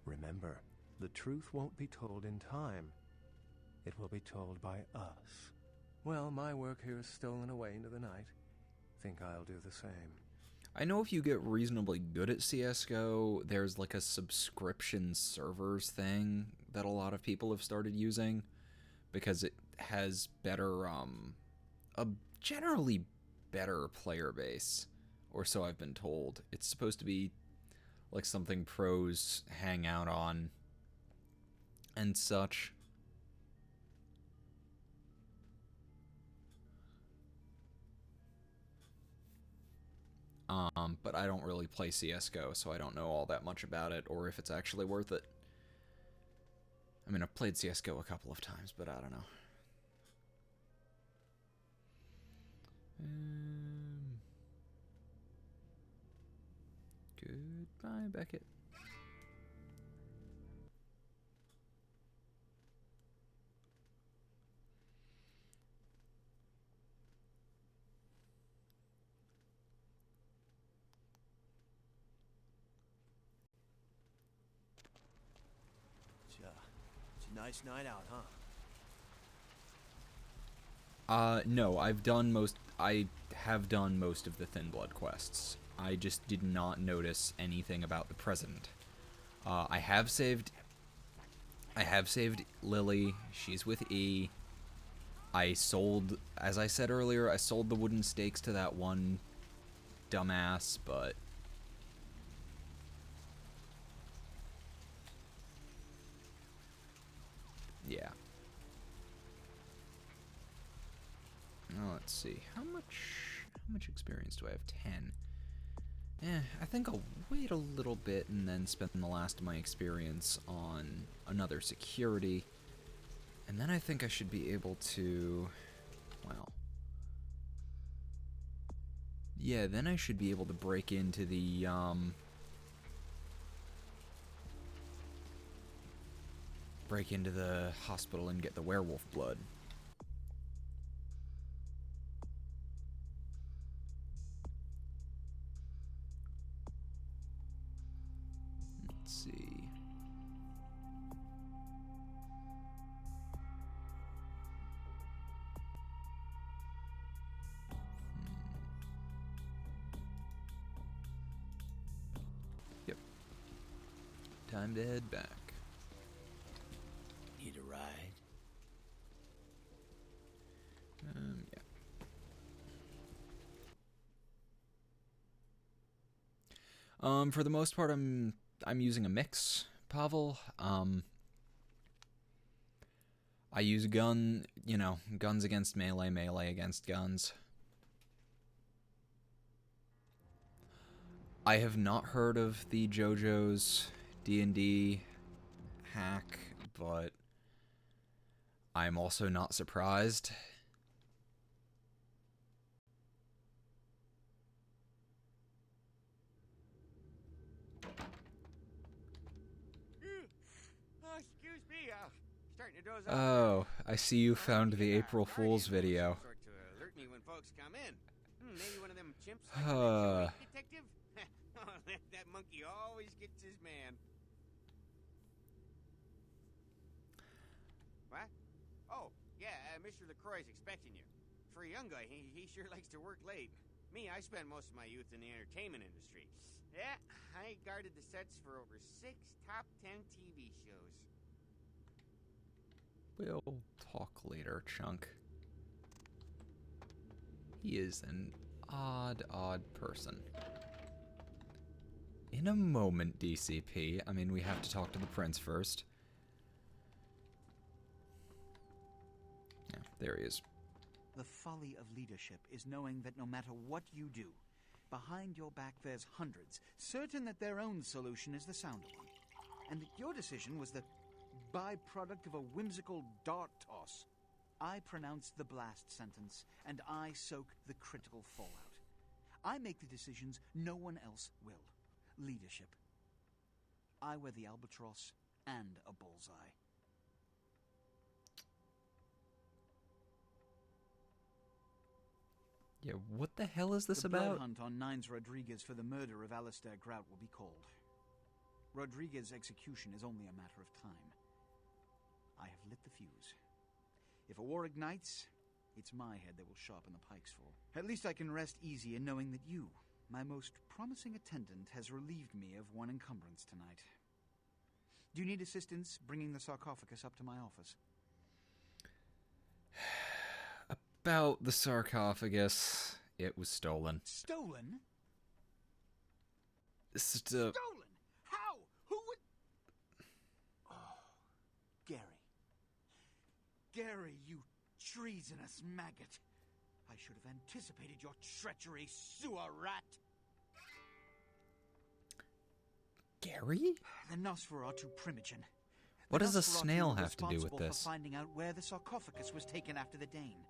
Remember, the truth won't be told in time. It will be told by us. Well, my work here is stolen away into the night. Think I'll do the same. I know if you get reasonably good at CSGO, there's like a subscription servers thing that a lot of people have started using because it has better, a generally better player base, or so I've been told. It's supposed to be like something pros hang out on and such. But I don't really play CSGO, so I don't know all that much about it, or if it's actually worth it. I mean, I've played CSGO a couple of times, but I don't know. Goodbye, Beckett. It's a nice night out, huh? No, I have done most of the Thin Blood quests. I just did not notice anything about the President. I have saved Lily. She's with E. I sold, as I said earlier, I sold the wooden stakes to that one dumbass, but yeah. Now let's see. How much experience do I have? 10. I think I'll wait a little bit and then spend the last of my experience on another security. And then I think I should be able to, well, yeah, then I should be able to break into the, hospital and get the werewolf blood. Let's see. Yep. Time to head back. Need a ride? Yeah. For the most part, I'm using a mix, Pavel. I use guns against melee, melee against guns. I have not heard of the JoJo's D&D hack, but I'm also not surprised. Excuse me, starting to doze off. Oh, I see you found the April Fool's video. Sort to alert me when folks come in. Maybe one of them chimps like the detective. that monkey always gets his man. What? Oh, yeah, Mr. LaCroix's expecting you. For a young guy, he sure likes to work late. Me, I spent most of my youth in the entertainment industry. Yeah, I guarded the sets for over 6 top 10 TV shows. We'll talk later, Chunk. He is an odd person. In a moment, DCP. I mean, we have to talk to the prince first. Yeah, there he is. The folly of leadership is knowing that no matter what you do, behind your back there's hundreds, certain that their own solution is the sounder one. And that your decision was the byproduct of a whimsical dart toss. I pronounce the blast sentence, and I soak the critical fallout. I make the decisions no one else will. Leadership. I wear the albatross and a bullseye. Yeah, what the hell is this the about? blood hunt on Nines Rodriguez for the murder of Alistair Grout will be called. Rodriguez's execution is only a matter of time. I have lit the fuse. If a war ignites, it's my head that will sharpen the pikes for. At least I can rest easy in knowing that you, my most promising attendant, has relieved me of one encumbrance tonight. Do you need assistance bringing the sarcophagus up to my office? About the sarcophagus, it was stolen. Stolen? Stolen? How? Who would... Oh, Gary. Gary, you treasonous maggot. I should have anticipated your treachery, sewer rat. Gary? The Nosferatu Primogen. What The does a Nosferatu snail were have to do with responsible this? For finding out where the sarcophagus was taken after the Dane,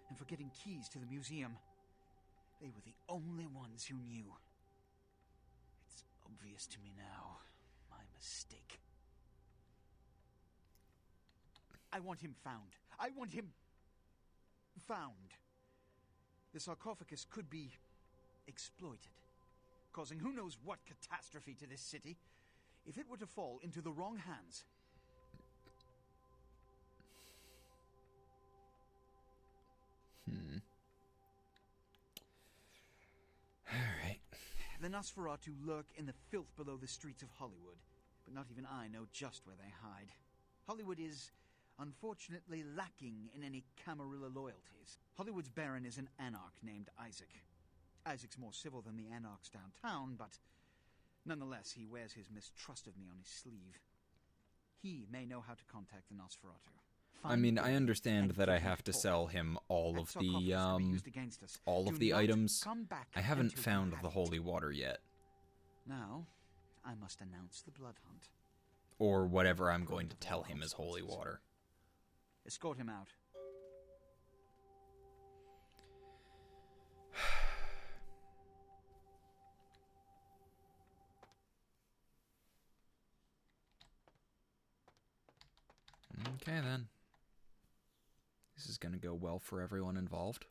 and for getting keys to the museum. They were the only ones who knew. It's obvious to me now. My mistake. I want him found. I want him found. The sarcophagus could be exploited, causing who knows what catastrophe to this city if it were to fall into the wrong hands. Alright. The Nosferatu lurk in the filth below the streets of Hollywood, but not even I know just where they hide. Hollywood is, unfortunately, lacking in any Camarilla loyalties. Hollywood's baron is an anarch named Isaac. Isaac's more civil than the anarchs downtown, but nonetheless, he wears his mistrust of me on his sleeve. He may know how to contact the Nosferatu. I mean, I understand that I have to sell him all of the items. I haven't found the holy water yet. Now, I must announce the blood hunt. Or whatever I'm going to tell him is holy water. Escort him out. Okay, then. This is going to go well for everyone involved.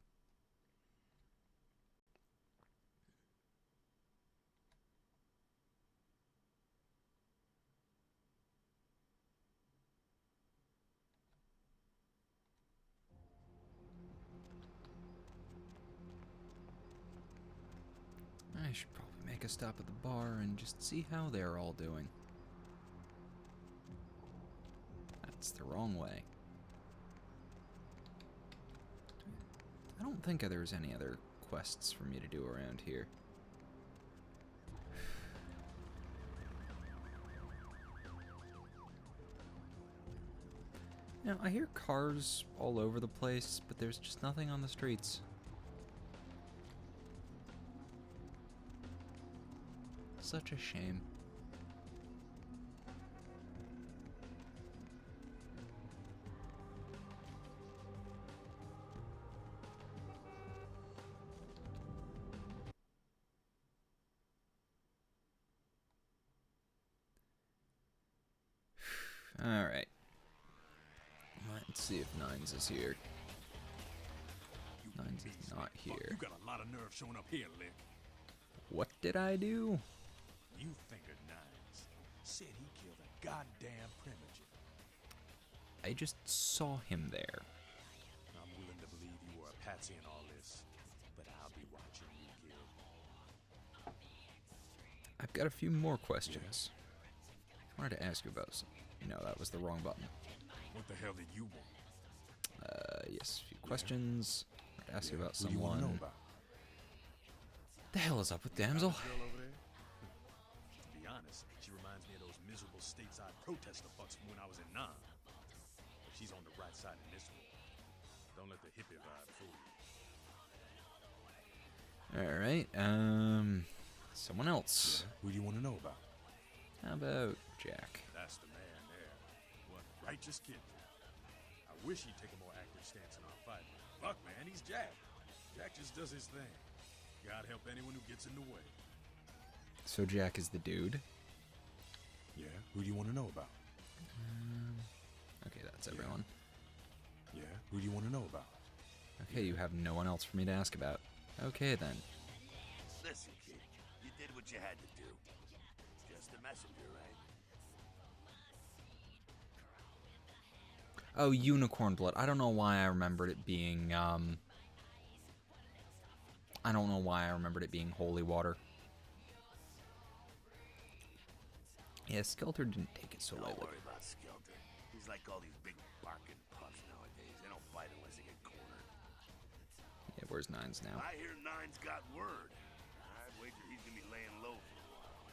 I should probably make a stop at the bar and just see how they're all doing. That's the wrong way. I don't think there's any other quests for me to do around here. Now, I hear cars all over the place, but there's just nothing on the streets. Such a shame. Alright. Let's see if Nines is here. Nines is not here. You got a lot of nerve showing up here, Lick. What did I do? You fingered Nines. Said he killed a goddamn Primogen. I just saw him there. I'm willing to believe you were a patsy in all this, but I'll be watching you kill. I've got a few more questions. I wanted to ask you about some. No, that was the wrong button. What the hell did you want? Yes, a few questions. I'd ask you about Who do you want to know someone. about? The hell is up with damsel? Girl over there? To be honest, she reminds me of those miserable stateside protester fucks from when I was in Nam. But she's on the right side in this one. Don't let the hippie vibe fool you. All right. Someone else. Yeah, who do you want to know about? How about Jack? That's the man there. What righteous kid. I wish he'd take a more active stance in our fight. Fuck, man, he's Jack. Jack just does his thing. God help anyone who gets in the way. So Jack is the dude. Yeah, who do you want to know about? Okay, that's everyone. Yeah, who do you want to know about? Okay, you have no one else for me to ask about. Okay then. Listen, kid, you did what you had to do. Just a messenger, right? Oh, unicorn blood. I don't know why I remembered it being, I don't know why I remembered it being holy water. Yeah, Skelter didn't take it so Don't lightly. worry about Skelter. He's like all these big barking pups nowadays. They don't bite unless they get cornered. Yeah, where's Nines now? I hear Nine's got word. I'd wager he's gonna be laying low for a while.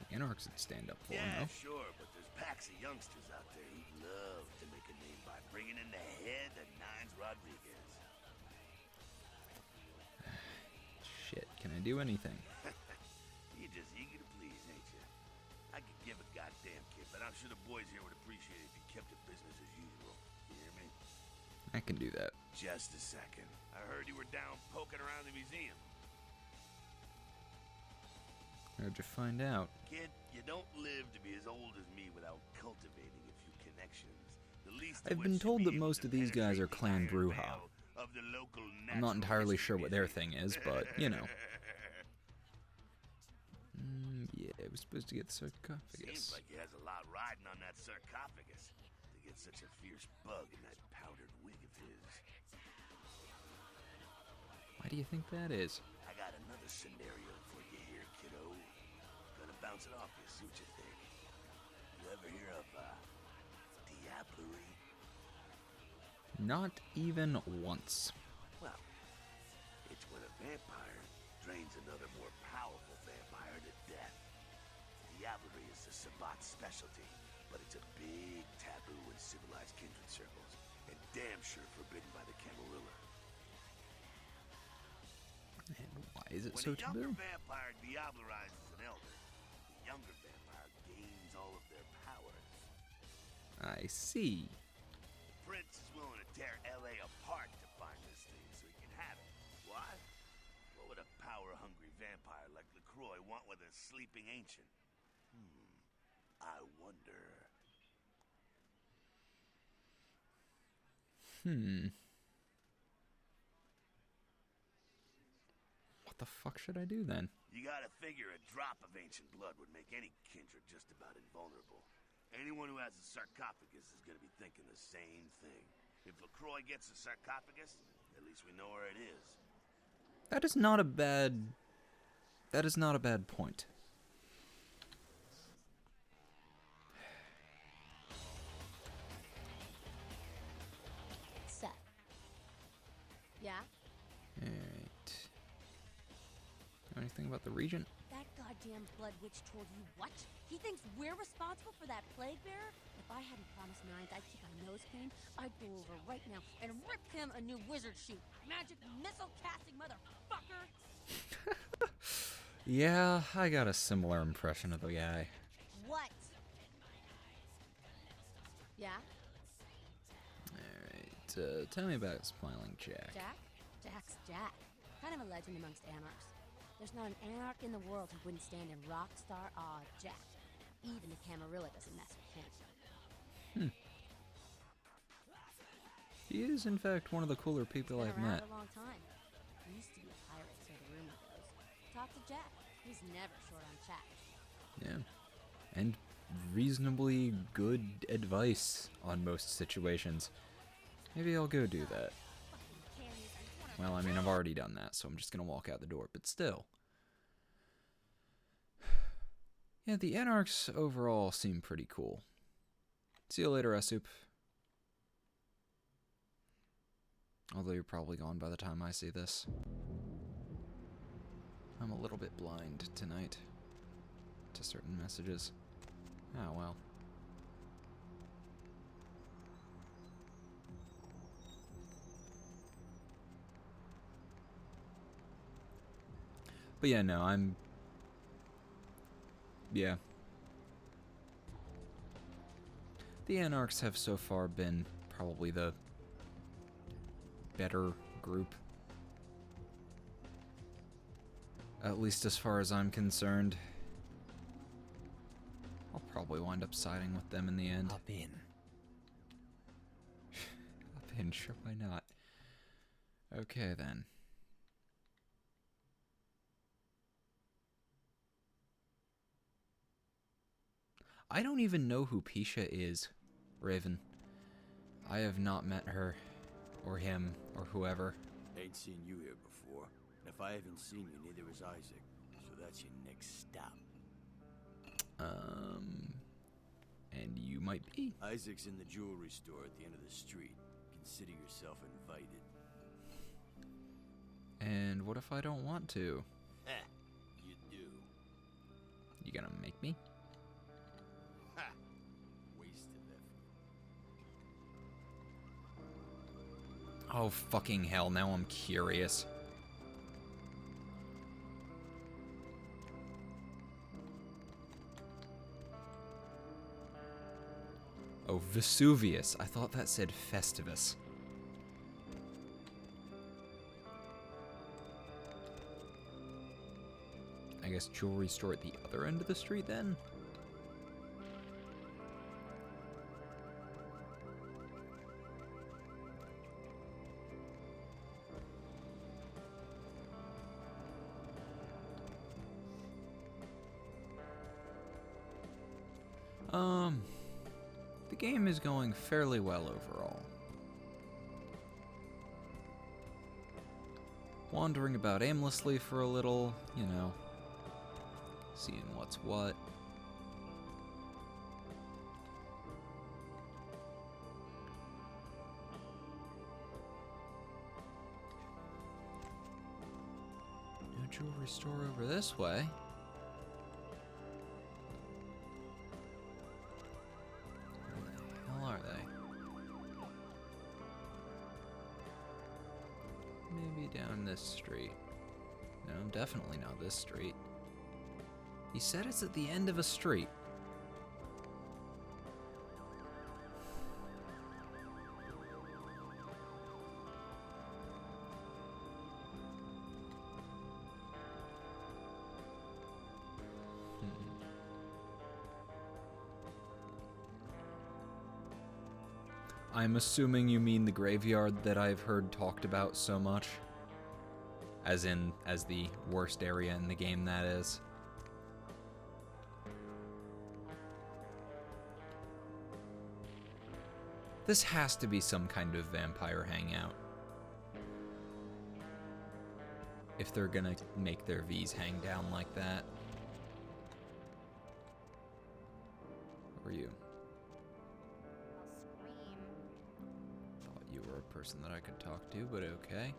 The Anarchs would stand up for him, Yeah, though. sure, but there's packs of youngsters out there who'd love to make a name by bringing in the head of Nines Rodriguez. Shit, can I do anything? You're just eager to please, ain't you? I could give a goddamn kid, but I'm sure the boys here would appreciate it if you kept it business as usual. You hear me? I can do that. Just a second. I heard you were down poking around the museum. How'd you find out? Kid, you don't live to be as old as me without cultivating a few connections. The least I've been told that most of these guys are Clan Bruja. of the local I'm not entirely sure what their museum. thing is, but, you know. Yeah, I was supposed to get the Seems sarcophagus. like he has a lot riding on that sarcophagus to get such a fierce bug in that powdered wig of his. Why do you think that is? I got another scenario for you here, kiddo. Gonna bounce it off you, see what you think. You ever hear of, diablerie? Not even once. Well, it's when a vampire drains another more powerful vampire to death. Diablerie is the Sabbat's specialty, but it's a big taboo in civilized kindred circles, and damn sure forbidden by the Camarilla. And why is it When so a younger taboo? vampire diablerizes an elder, the younger vampire gains all of their powers. I see. The prince is willing to tear L.A. apart to find this thing so he can have it. Why? What would a power-hungry vampire like LaCroix want with a sleeping ancient? I wonder. What the fuck should I do then? You gotta figure a drop of ancient blood would make any kindred just about invulnerable. Anyone who has a sarcophagus is gonna be thinking the same thing. If LaCroix gets a sarcophagus, at least we know where it is. That is not a bad... That is not a bad point. Seth. Yeah? Alright. Know anything about the Regent? That goddamn blood witch told you what? He thinks we're responsible for that plague bearer? If I hadn't promised Nines I'd keep my nose clean, I'd go over right now and rip him a new wizard shoot. Magic missile casting motherfucker! Yeah, I got a similar impression of the guy. What? Yeah? Alright, tell me about Smiling Jack. Jack? Jack's Jack. Kind of a legend amongst anarchs. There's not an anarch in the world who wouldn't stand in rock star awe of Jack. Even the Camarilla doesn't mess with him. He is, in fact, one of the cooler people Been I've around met. a long time. He used to be a pirate, so the rumor goes. Talk to Jack. He's never short on chat. Yeah. And reasonably good advice on most situations. Maybe I'll go do that. Well, I mean, I've already done that, so I'm just gonna walk out the door, but still. Yeah, the Anarchs overall seem pretty cool. See you later, Asup. Although you're probably gone by the time I see this. I'm a little bit blind tonight to certain messages. Ah, well. But yeah, no, yeah. The Anarchs have so far been probably the better group. At least as far as I'm concerned. I'll probably wind up siding with them in the end. Hop in. Hop in, sure, why not? Okay, then. I don't even know who Pisha is, Raven. I have not met her, or him, or whoever. Ain't seen you here before. And if I haven't seen you, neither has Isaac. So that's your next stop. And you might be. Isaac's in the jewelry store at the end of the street. Consider yourself invited. And what if I don't want to? Heh, you do. You gonna make me? Ha! Waste of effort. Oh, fucking hell, now I'm curious. Oh, Vesuvius. I thought that said Festivus. I guess jewelry store at the other end of the street then? The game is going fairly well overall. Wandering about aimlessly for a little, you know, seeing what's what. No jewelry store over this way. Down this street. No, definitely not this street. He said it's at the end of a street. I'm assuming you mean the graveyard that I've heard talked about so much. As the worst area in the game, that is. This has to be some kind of vampire hangout. If they're gonna make their Vs hang down like that. Who are you? Thought you were a person that I could talk to, but okay.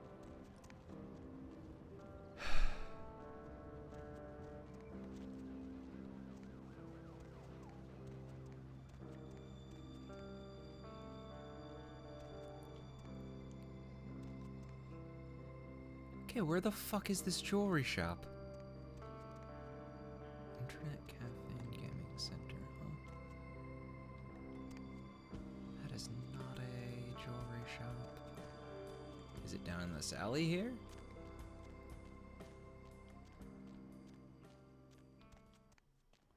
Okay, where the fuck is this jewelry shop? Internet cafe and gaming center, huh? That is not a jewelry shop. Is it down in this alley here?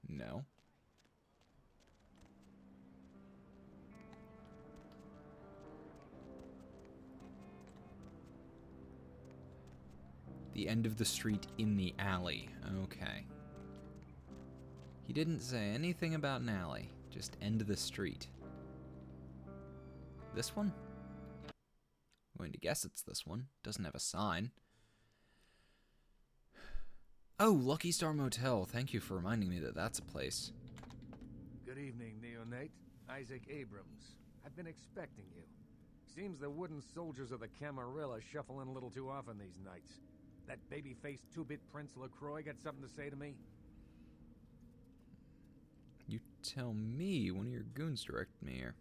No. The end of the street in the alley. Okay. He didn't say anything about an alley. Just end of the street. This one? I'm going to guess it's this one. Doesn't have a sign. Oh, Lucky Star Motel. Thank you for reminding me that that's a place. Good evening, Neonate. Isaac Abrams. I've been expecting you. Seems the wooden soldiers of the Camarilla shuffle in a little too often these nights. That baby-faced two-bit Prince LaCroix got something to say to me? You tell me. One of your goons directed me here.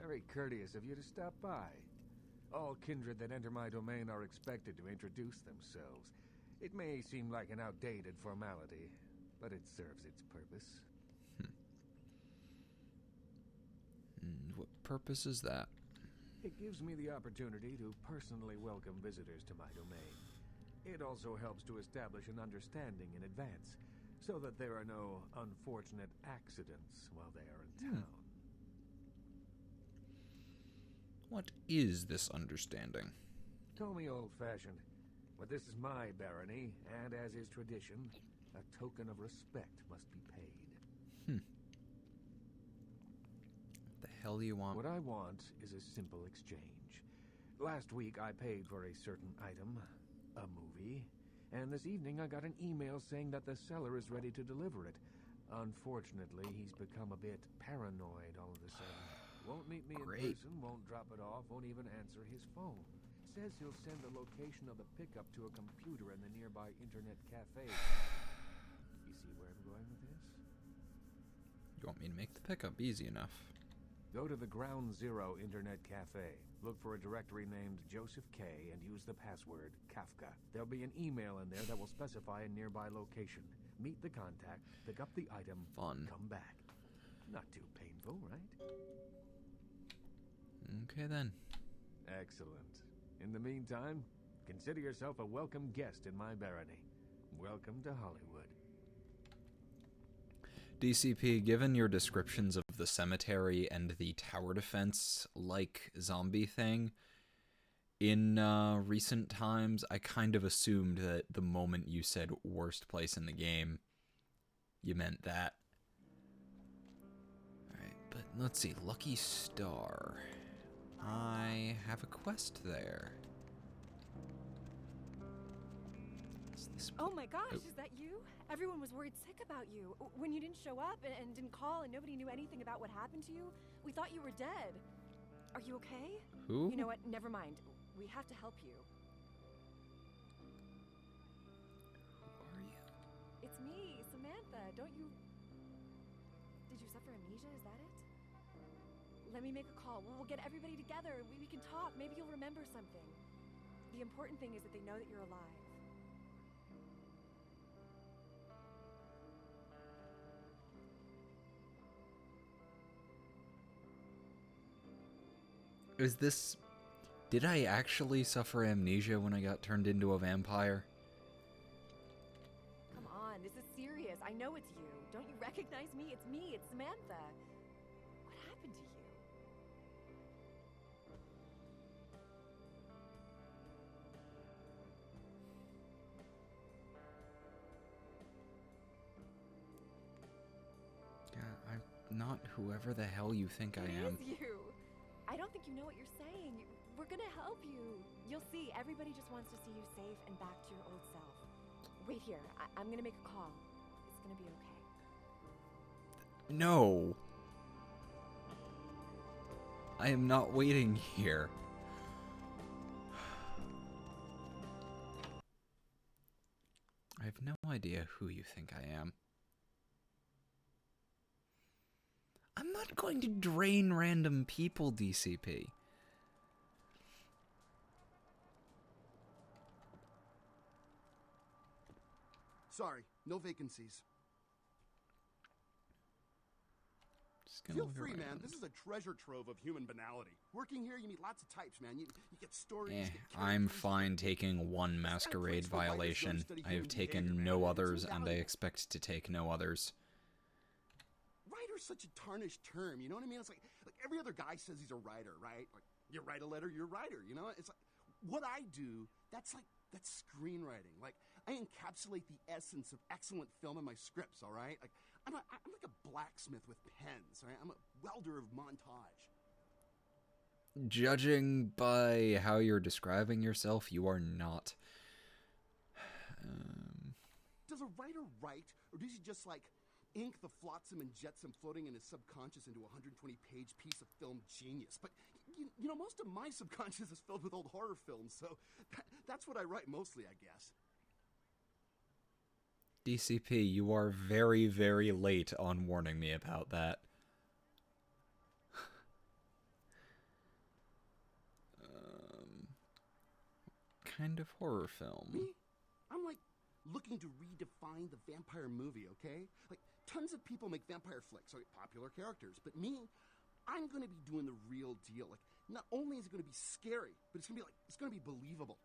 Very courteous of you to stop by. All kindred that enter my domain are expected to introduce themselves. It may seem like an outdated formality, but it serves its purpose. What purpose is that? It gives me the opportunity to personally welcome visitors to my domain. It also helps to establish an understanding in advance, so that there are no unfortunate accidents while they are in town. What is this understanding? Call me old-fashioned, but this is my barony, and as is tradition, a token of respect must be paid. The hell do you want? What I want is a simple exchange. Last week I paid for a certain item, a movie, and this evening I got an email saying that the seller is ready to deliver it. Unfortunately, he's become a bit paranoid all of a sudden. Won't meet me in person, won't drop it off, won't even answer his phone. Says he'll send the location of the pickup to a computer in the nearby internet cafe. You see where I'm going with this? You want me to make the pickup easy enough? Go to the Ground Zero Internet Cafe. Look for a directory named Joseph K. and use the password Kafka. There'll be an email in there that will specify a nearby location. Meet the contact, pick up the item, come back. Not too painful, right? Okay then. Excellent. In the meantime, consider yourself a welcome guest in my barony. Welcome to Hollywood. DCP, given your descriptions of the cemetery and the tower defense like zombie thing, in recent times, I kind of assumed that the moment you said worst place in the game, you meant that. Alright, but let's see. Lucky Star. I have a quest there. Oh my gosh, is that you? Everyone was worried sick about you. When you didn't show up and didn't call and nobody knew anything about what happened to you, we thought you were dead. Are you okay? Who? You know what? Never mind. We have to help you. Who are you? It's me, Samantha. Don't you... Did you suffer amnesia? Is that it? Let me make a call. We'll get everybody together. We can talk. Maybe you'll remember something. The important thing is that they know that you're alive. Is this... Did I actually suffer amnesia when I got turned into a vampire? Come on, this is serious. I know it's you. Don't you recognize me? It's me. It's Samantha. What happened to you? Yeah, I'm not whoever the hell you think I am. It is you. I don't think you know what you're saying. We're gonna help you. You'll see. Everybody just wants to see you safe and back to your old self. Wait here. I'm gonna make a call. It's gonna be okay. No. I am not waiting here. I have no idea who you think I am. I'm not going to drain random people, DCP. Sorry, no vacancies. Feel free, man. This is a treasure trove of human banality. Working here, you meet lots of types, man. You get stories. I'm fine taking one masquerade violation. I have taken no others, and I expect to take no others. Writer's such a tarnished term, you know what I mean? It's like every other guy says he's a writer, right? Like, you write a letter, you're a writer, you know? It's like, what I do, that's screenwriting. Like, I encapsulate the essence of excellent film in my scripts, all right? Like, I'm like a blacksmith with pens, all right? I'm a welder of montage. Judging by how you're describing yourself, you are not. Does a writer write, or does he just, like, ink the flotsam and jetsam floating in his subconscious into a 120-page piece of film genius. But, you know, most of my subconscious is filled with old horror films, so that's what I write mostly, I guess. DCP, you are very, very late on warning me about that. Kind of horror film? Me? I'm like looking to redefine the vampire movie, okay? Like, tons of people make vampire flicks, like popular characters, but me, I'm gonna be doing the real deal. Like, not only is it gonna be scary, but it's gonna be believable.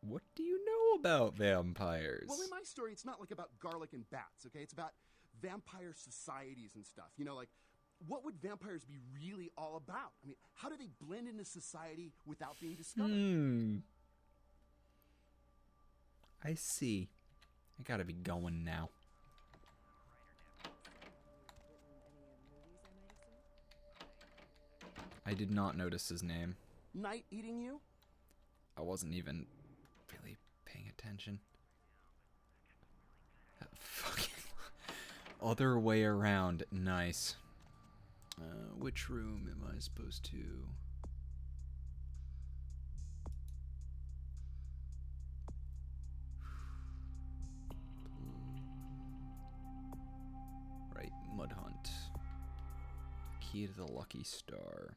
What do you know about vampires? Well, in my story, it's not like about garlic and bats, okay? It's about vampire societies and stuff. You know, like, what would vampires be really all about? I mean, how do they blend into society without being discovered? I see. I gotta be going now. I did not notice his name. Night eating you? I wasn't even really paying attention. That fucking other way around. Nice. Which room am I supposed to... Right, Mud Hunt. Key to the Lucky Star.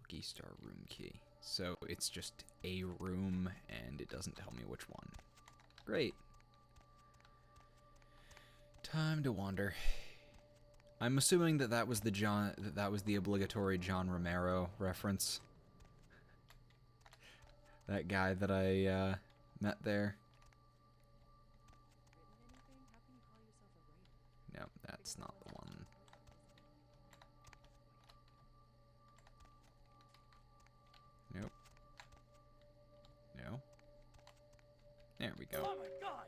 Lucky Star room key. So it's just a room and it doesn't tell me which one. Great. Time to wander. I'm assuming that was the obligatory John Romero reference. That guy that I met there. No, that's not the one. Nope. No. There we go. Oh my god!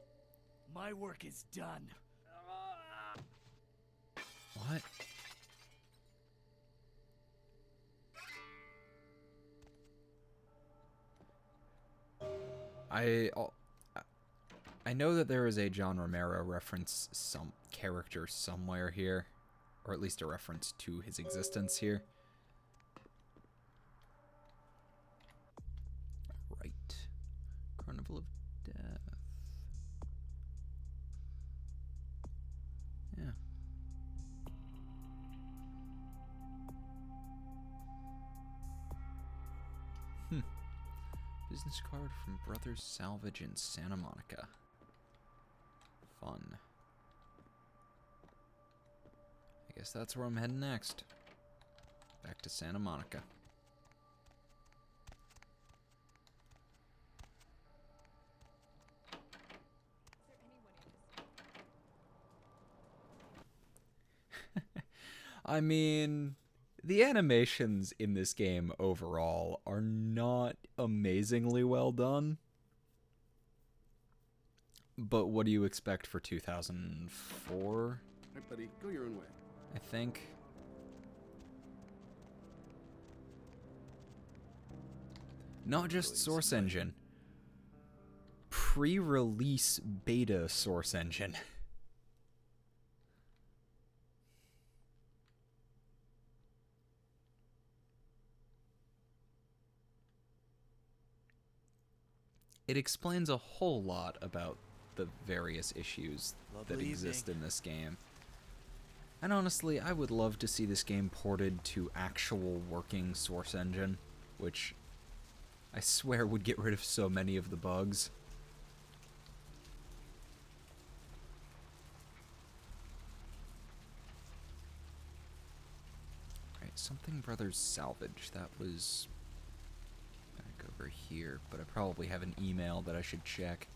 My work is done. What? I know that there is a John Romero reference, some character somewhere here, or at least a reference to his existence here. Right. Carnival of Death. Yeah. Business card from Brothers Salvage in Santa Monica. Fun. I guess that's where I'm heading next. Back to Santa Monica. I mean, the animations in this game overall are not amazingly well done. But what do you expect for 2004? Hey, buddy, go your own way. I think. Not just Source Engine. Pre-release beta Source Engine. It explains a whole lot about the various issues that exist in this game. And honestly, I would love to see this game ported to actual working Source Engine, which I swear would get rid of so many of the bugs. Right, Something Brothers Salvage, that was back over here, but I probably have an email that I should check.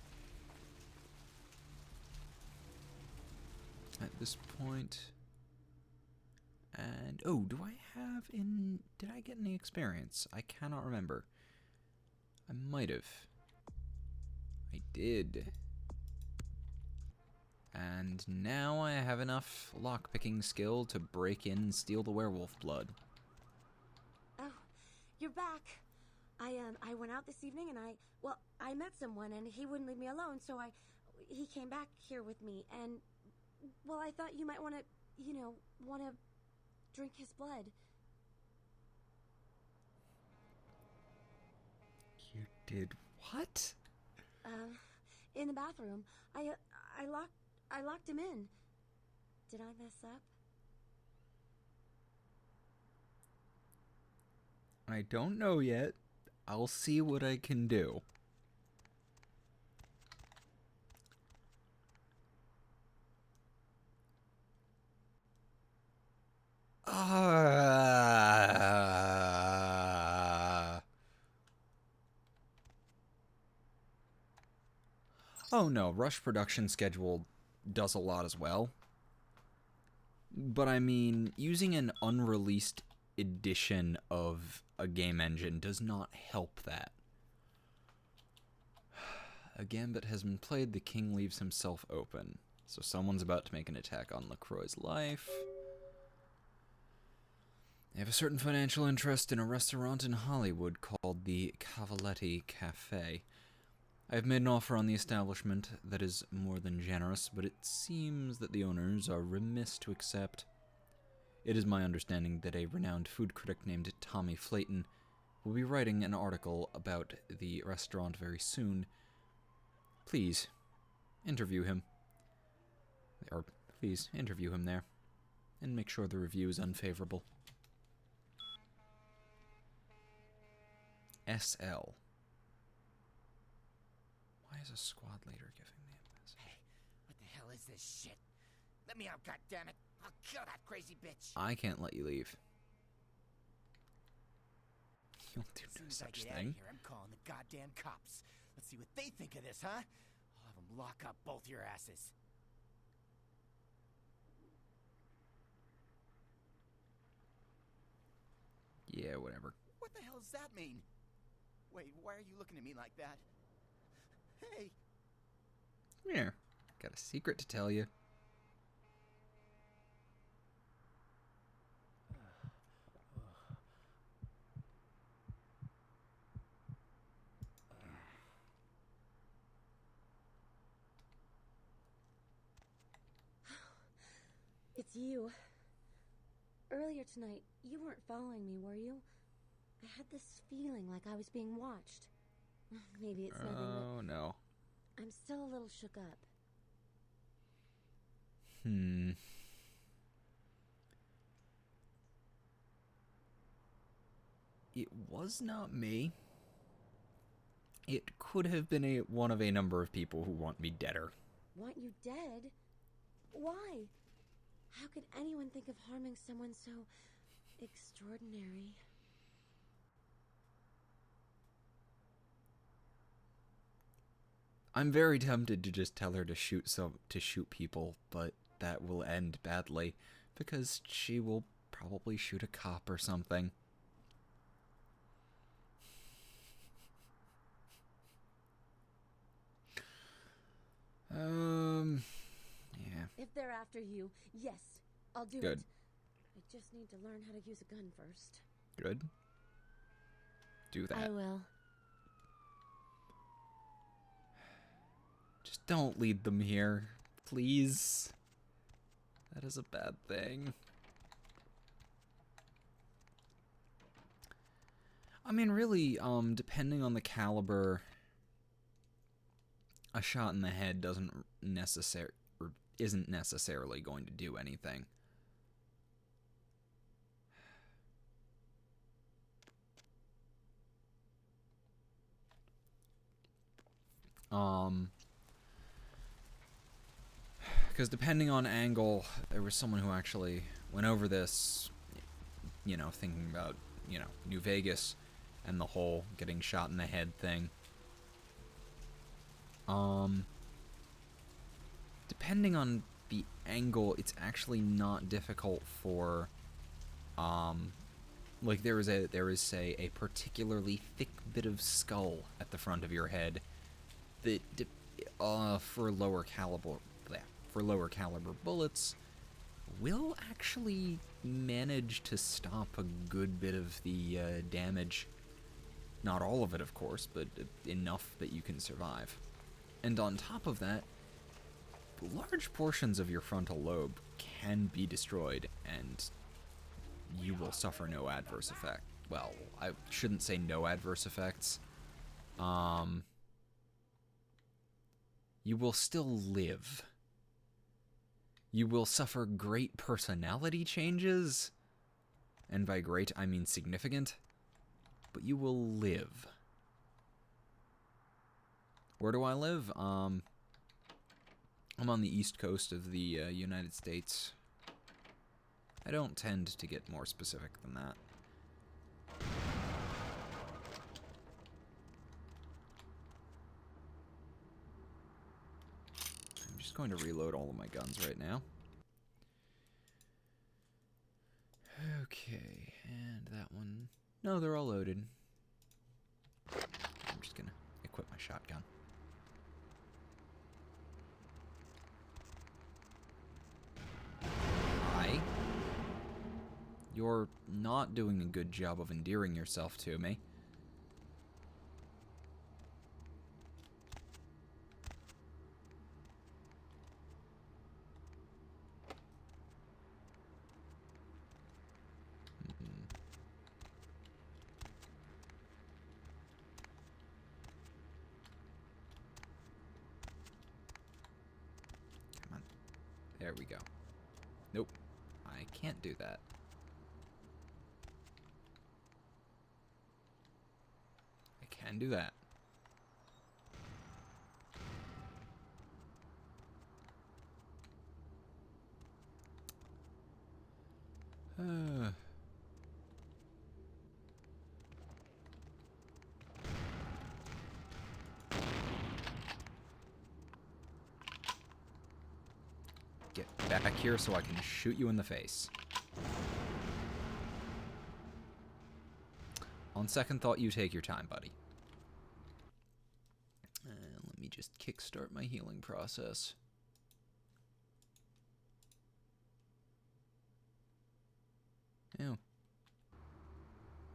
At this point. And, oh, do I have did I get any experience? I cannot remember. I might have. I did. And now I have enough lockpicking skill to break in and steal the werewolf blood. Oh, you're back. I went out this evening and I met someone and he wouldn't leave me alone, so he came back here with me and, well, I thought you might want to drink his blood. You did what? In the bathroom. I locked him in. Did I mess up? I don't know yet. I'll see what I can do. Oh no, Rush production schedule does a lot as well. But I mean, using an unreleased edition of a game engine does not help that. A gambit has been played, the king leaves himself open. So someone's about to make an attack on LaCroix's life. They have a certain financial interest in a restaurant in Hollywood called the Cavaletti Cafe. I have made an offer on the establishment that is more than generous, but it seems that the owners are remiss to accept. It is my understanding that a renowned food critic named Tommy Flayton will be writing an article about the restaurant very soon. Please, interview him. Or, please, interview him there. And make sure the review is unfavorable. SL. Why is a squad leader giving me a message? Hey, what the hell is this shit? Let me out, goddammit! I'll kill that crazy bitch! I can't let you leave. You'll do no such thing. Here, I'm calling the goddamn cops. Let's see what they think of this, huh? I'll have them lock up both your asses. Yeah, whatever. What the hell does that mean? Wait, why are you looking at me like that? Hey! Come here. Got a secret to tell you. It's you. Earlier tonight, you weren't following me, were you? I had this feeling like I was being watched. Maybe it's nothing, Oh, but no. I'm still a little shook up. It was not me. It could have been one of a number of people who want me deader. Want you dead? Why? How could anyone think of harming someone so extraordinary? I'm very tempted to just tell her to shoot people, but that will end badly because she will probably shoot a cop or something. Yeah. If they're after you, yes, I'll do Good. it. I just need to learn how to use a gun first. Good. Do that. I will. Just don't lead them here, please. That is a bad thing. I mean, really, depending on the caliber, a shot in the head isn't necessarily going to do anything. Because depending on angle, there was someone who actually went over this, you know, thinking about, you know, New Vegas and the whole getting shot in the head thing. Depending on the angle, it's actually not difficult for, like there is say a particularly thick bit of skull at the front of your head that, for lower caliber bullets, will actually manage to stop a good bit of the damage. Not all of it, of course, but enough that you can survive. And on top of that, large portions of your frontal lobe can be destroyed, and you will suffer no adverse effect. Well, I shouldn't say no adverse effects. You will still live. You will suffer great personality changes, and by great I mean significant, but you will live. Where do I live? I'm on the east coast of the United States. I don't tend to get more specific than that. I'm just going to reload all of my guns right now. Okay, and that one... No, they're all loaded. I'm just gonna equip my shotgun. Hi. You're not doing a good job of endearing yourself to me. Come on. There we go. Nope. I can't do that. I can do that. Get back here so I can shoot you in the face. On second thought, you take your time, buddy. Let me just kickstart my healing process. Ew.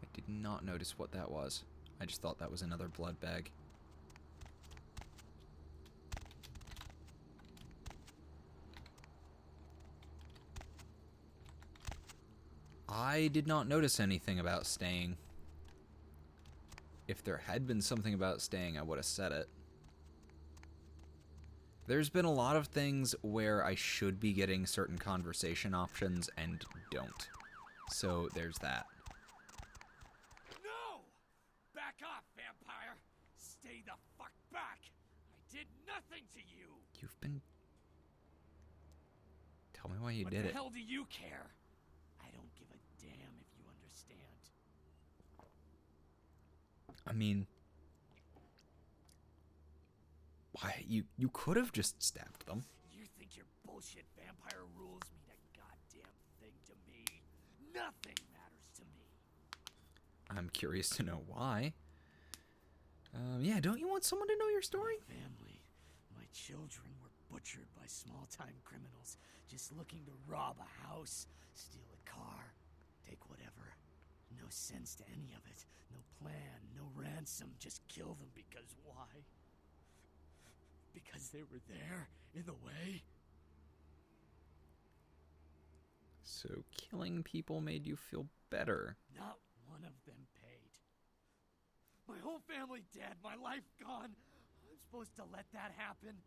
I did not notice what that was. I just thought that was another blood bag. I did not notice anything about staying. If there had been something about staying, I would have said it. There's been a lot of things where I should be getting certain conversation options and don't. So there's that. No! Back off, vampire! Stay the fuck back! I did nothing to you! You've been... Tell me why you did What the it. hell do you care? I don't give a damn if you understand. I mean... Why? You could have just stabbed them. You think your bullshit vampire rules mean a goddamn thing to me? Nothing matters to me. I'm curious to know why. Yeah, don't you want someone to know your story? My family, my children were butchered by small-time criminals just looking to rob a house, steal a car, take whatever. No sense to any of it. No plan, no ransom, just kill them because why? Because they were there, in the way? So killing people made you feel better. Not one of them paid. My whole family dead, my life gone. I'm supposed to let that happen?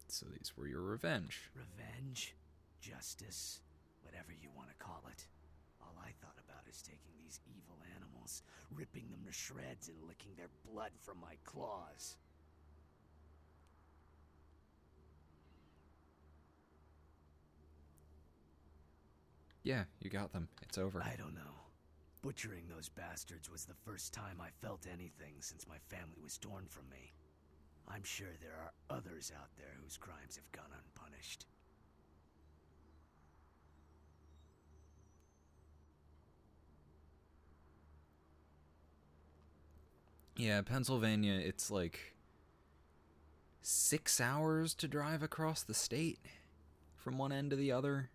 So these were your revenge. Revenge? Justice? Whatever you want to call it. All I thought about is taking these evil animals, ripping them to shreds and licking their blood from my claws. Yeah, you got them. It's over. I don't know. Butchering those bastards was the first time I felt anything since my family was torn from me. I'm sure there are others out there whose crimes have gone unpunished. Yeah, Pennsylvania, it's like 6 hours to drive across the state from one end to the other.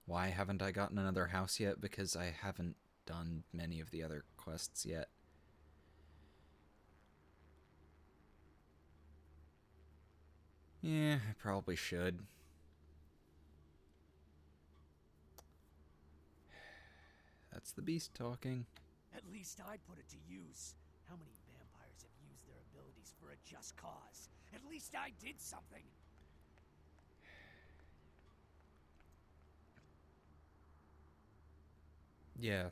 Why haven't I gotten another house yet? Because I haven't done many of the other quests yet. Yeah, I probably should. That's the beast talking. At least I put it to use. How many vampires have used their abilities for a just cause? At least I did something. Yeah.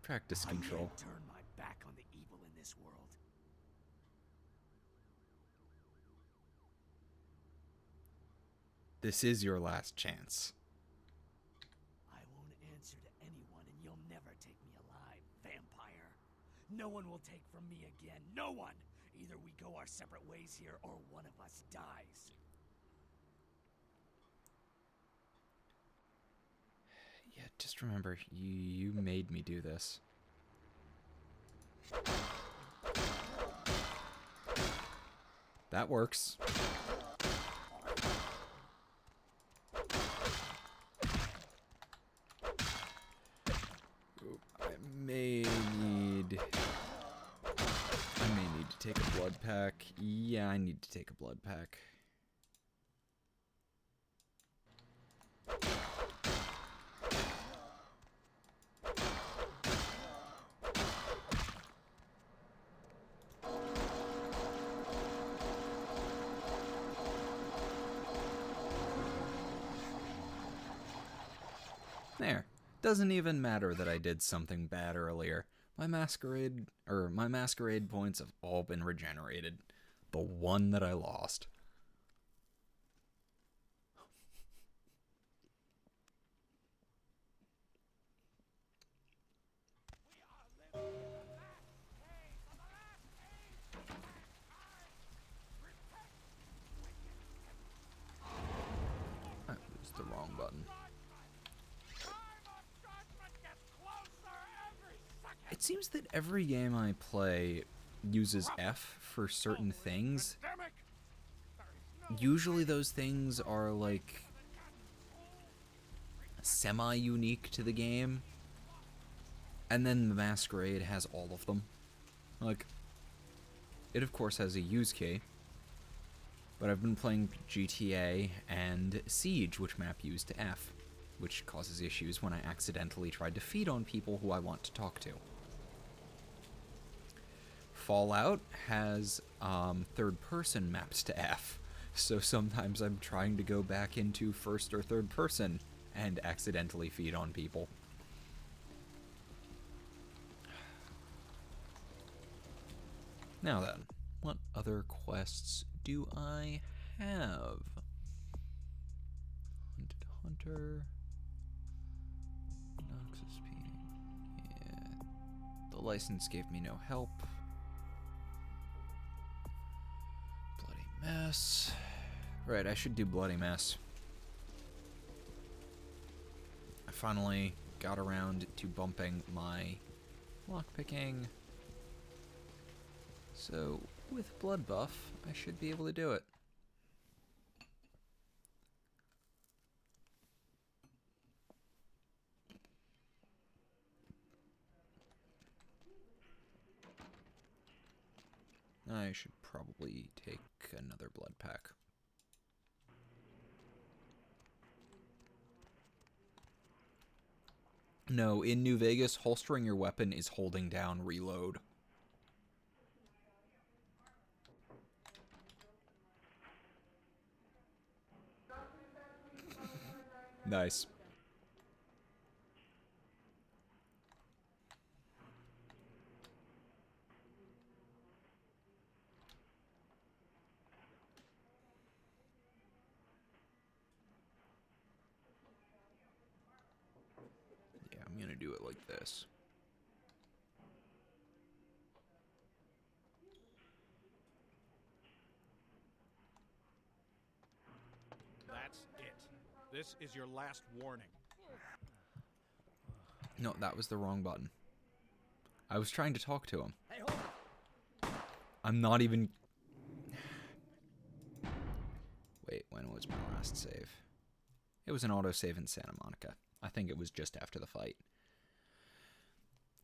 Practice control. I can't turn my back on the evil in this world. This is your last chance. I won't answer to anyone, and you'll never take me alive, vampire. No one will take from me again. No one! Either we go our separate ways here, or one of us dies. Yeah, just remember, you made me do this. That works. I may need to take a blood pack. Yeah, I need to take a blood pack. There. Doesn't even matter that I did something bad earlier. My masquerade points have all been regenerated. The one that I lost. That was the wrong button. It seems that every game I play uses F for certain things. Usually those things are like semi-unique to the game. And then the Masquerade has all of them. Like, it of course has a use key. But I've been playing GTA and Siege, which map use to F, which causes issues when I accidentally tried to feed on people who I want to talk to. Fallout has third person maps to F, so sometimes I'm trying to go back into first or third person and accidentally feed on people. Now then, what other quests do I have? Hunted Hunter. Noxus P. Yeah. The license gave me no help. Bloody Mess. Right, I should do Bloody Mess. I finally got around to bumping my lockpicking. So, with blood buff, I should be able to do it. I should probably take another blood pack. No, in New Vegas, holstering your weapon is holding down reload. Nice. Yeah, I'm gonna do it like this. That's it. This is your last warning. No, that was the wrong button. I was trying to talk to him. Hey, hold on. I'm not even... Wait, when was my last save? It was an autosave in Santa Monica. I think it was just after the fight.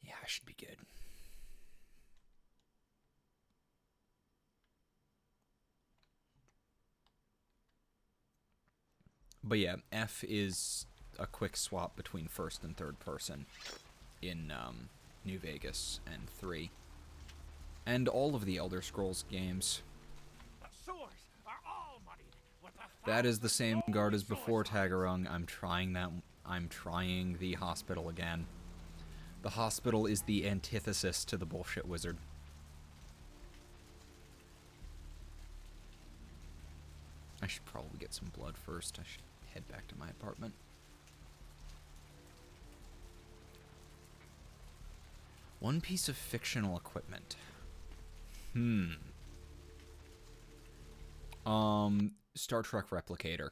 Yeah, I should be good. But yeah, F is a quick swap between first and third person in New Vegas and 3. And all of the Elder Scrolls games. The sewers are all muddied with the That is the same guard as before, Tagarung. I'm trying the hospital again. The hospital is the antithesis to the bullshit wizard. I should probably get some blood first. I should head back to my apartment. One piece of fictional equipment. Star Trek replicator.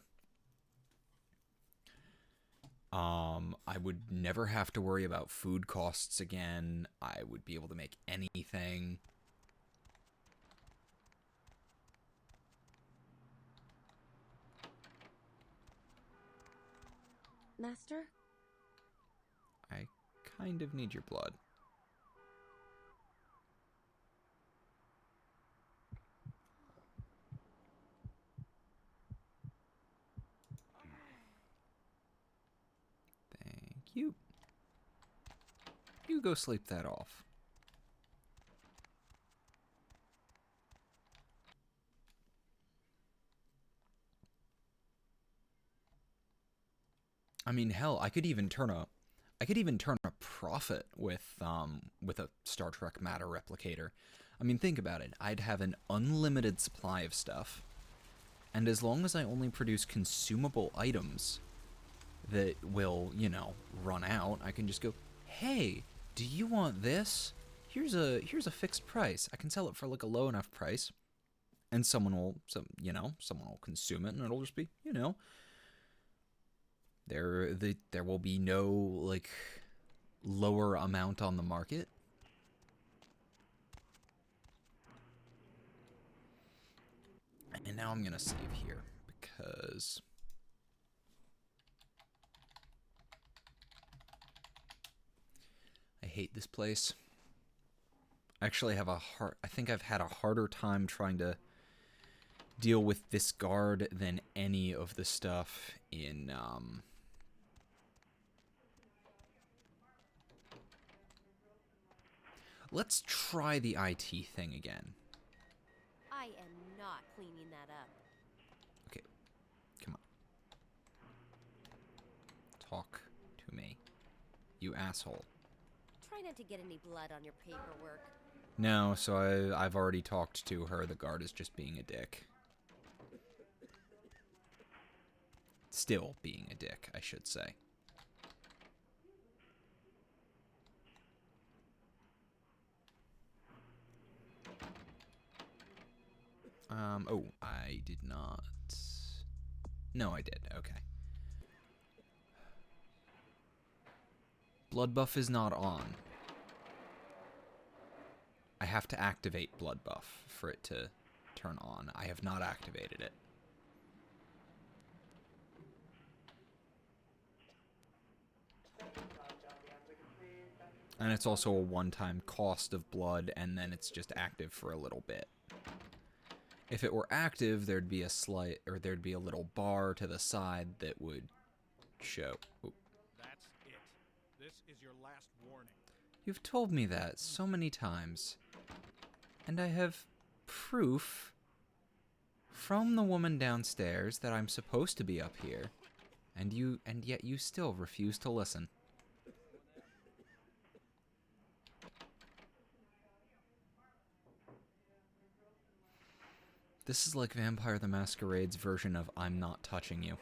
I would never have to worry about food costs again. I would be able to make anything. Master? I kind of need your blood. Thank you. You go sleep that off. I mean, hell, I could even turn a profit with a Star Trek matter replicator. I mean, think about it. I'd have an unlimited supply of stuff, and as long as I only produce consumable items that will, you know, run out, I can just go, "Hey, do you want this? Here's a fixed price. I can sell it for like a low enough price, and someone will consume it, and it'll just be, you know, there will be no like lower amount on the market." And now I'm gonna save here because I hate this place. I actually have I think I've had a harder time trying to deal with this guard than any of the stuff in Let's try the IT thing again. I am not cleaning that up. Okay, come on. Talk to me, you asshole. Try not to get any blood on your paperwork. No, so I've already talked to her. The guard is just being a dick. Still being a dick, I should say. Oh, I did not. No, I did. Okay. Blood buff is not on. I have to activate blood buff for it to turn on. I have not activated it. And it's also a one-time cost of blood, and then it's just active for a little bit. If it were active, there'd be a little bar to the side that would show. Ooh. That's it. This is your last warning. You've told me that so many times. And I have proof from the woman downstairs that I'm supposed to be up here. And yet you still refuse to listen. This is like Vampire the Masquerade's version of I'm not touching you.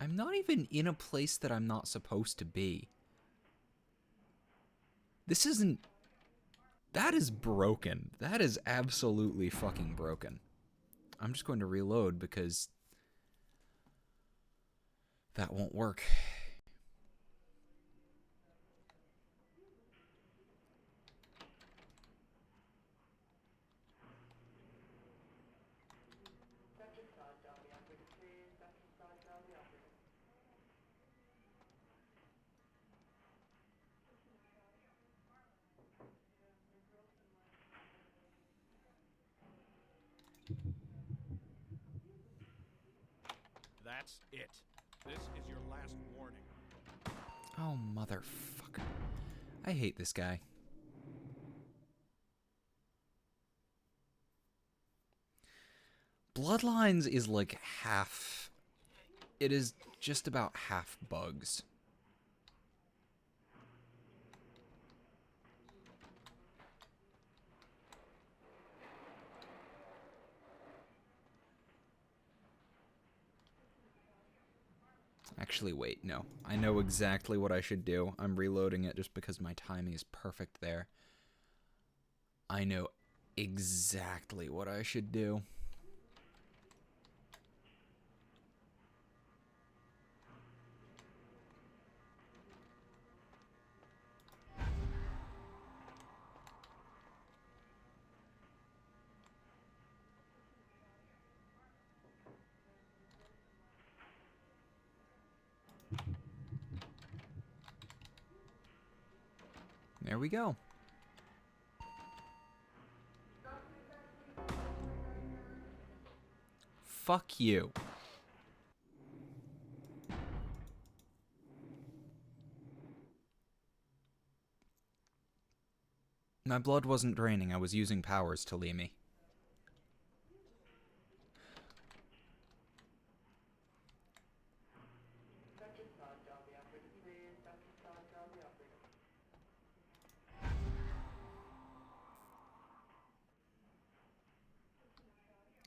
I'm not even in a place that I'm not supposed to be. This isn't... That is broken. That is absolutely fucking broken. I'm just going to reload because that won't work. That's it. This is your last warning. Oh, motherfucker. I hate this guy. Bloodlines is like half... It is just about half bugs. Actually, wait, no. I know exactly what I should do. I'm reloading it just because my timing is perfect there. I know exactly what I should do. There we go. Fuck you. My blood wasn't draining. I was using powers to leave me.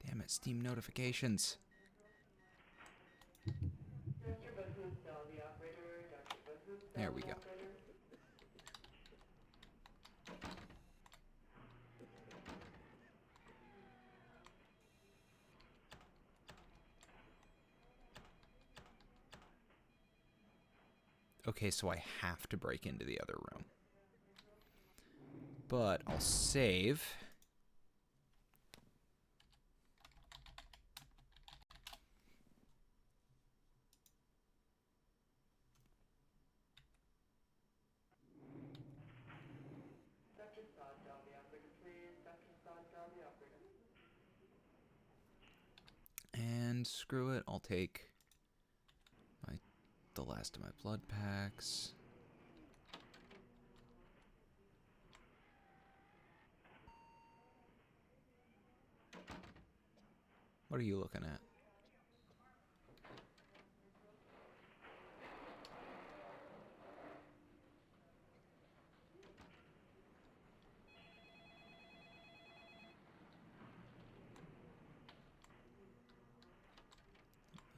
Damn it, Steam notifications. There we go. Okay, so I have to break into the other room. But I'll save. And screw it, I'll take the last of my blood packs. What are you looking at?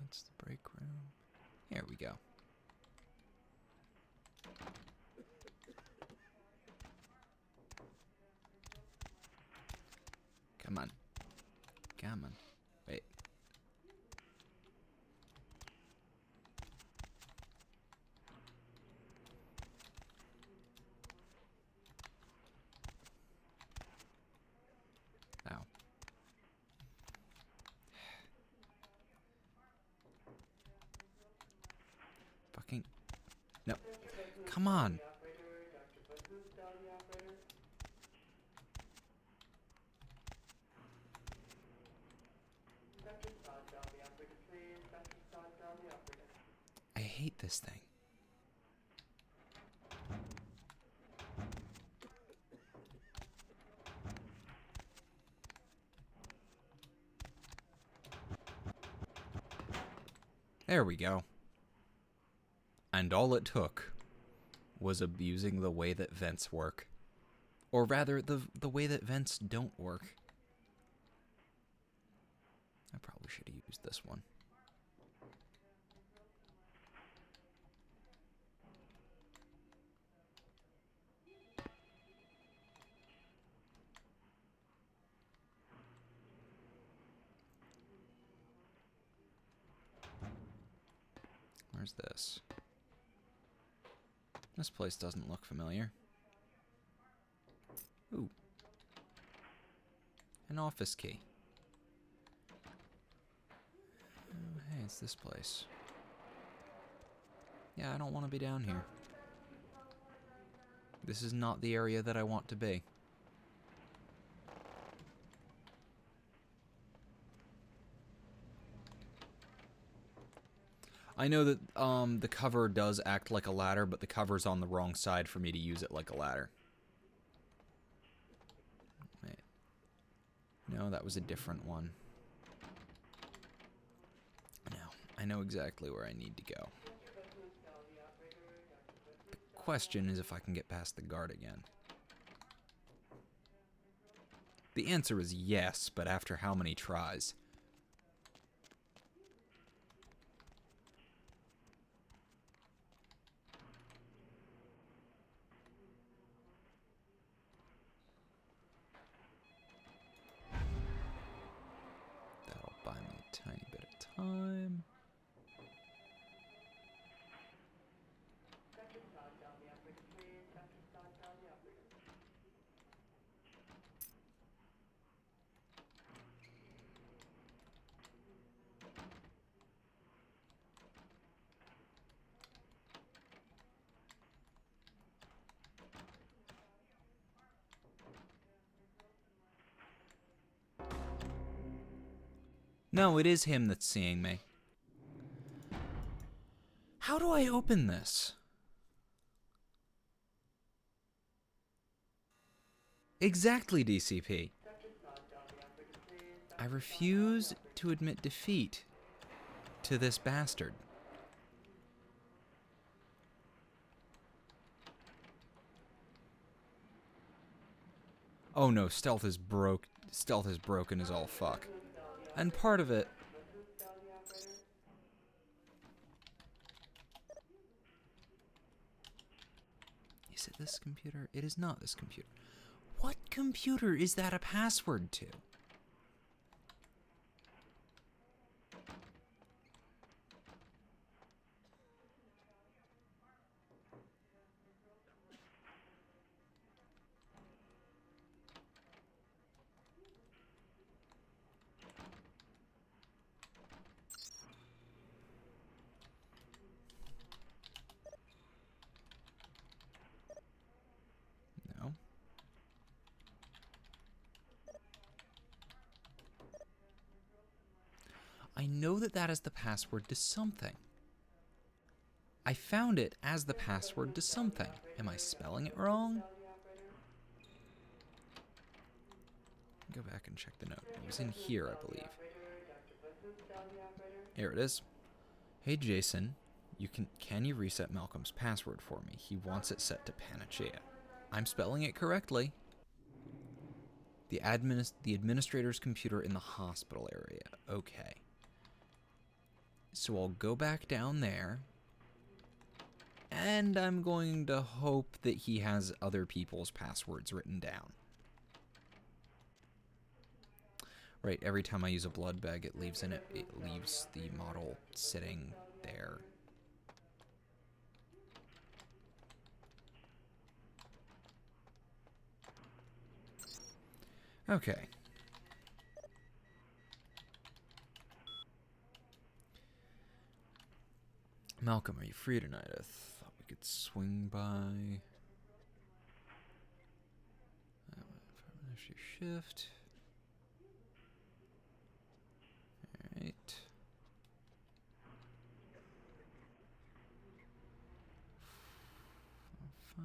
That's the break room. Here we go. Come on. Come on. Wait. Ow. Fucking... No. Come on. I hate this thing. There we go. And all it took was abusing the way that vents work. Or rather, the way that vents don't work. I probably should have used this one. Where's this? This place doesn't look familiar. Ooh. An office key. Oh, hey, it's this place. Yeah, I don't want to be down here. This is not the area that I want to be. I know that the cover does act like a ladder, but the cover's on the wrong side for me to use it like a ladder. Wait. No, that was a different one. Now, I know exactly where I need to go. The question is if I can get past the guard again. The answer is yes, but after how many tries? That'll buy me a tiny bit of time. No, it is him that's seeing me. How do I open this? Exactly, DCP. I refuse to admit defeat to this bastard. Oh no, stealth is broken as all fuck. And part of it... Is it this computer? It is not this computer. What computer is that a password to? No. I know that that is the password to something. I found it as the password to something. Am I spelling it wrong? Go back and check the note. It was in here, I believe. Here it is. Hey Jason, can you reset Malcolm's password for me? He wants it set to Panacea. I'm spelling it correctly. The administrator's computer in the hospital area. Okay. So I'll go back down there. And I'm going to hope that he has other people's passwords written down. Right, every time I use a blood bag, it leaves the model sitting there. Okay. Malcolm, are you free tonight? I thought we could swing by. Finish your shift. Alright. Five.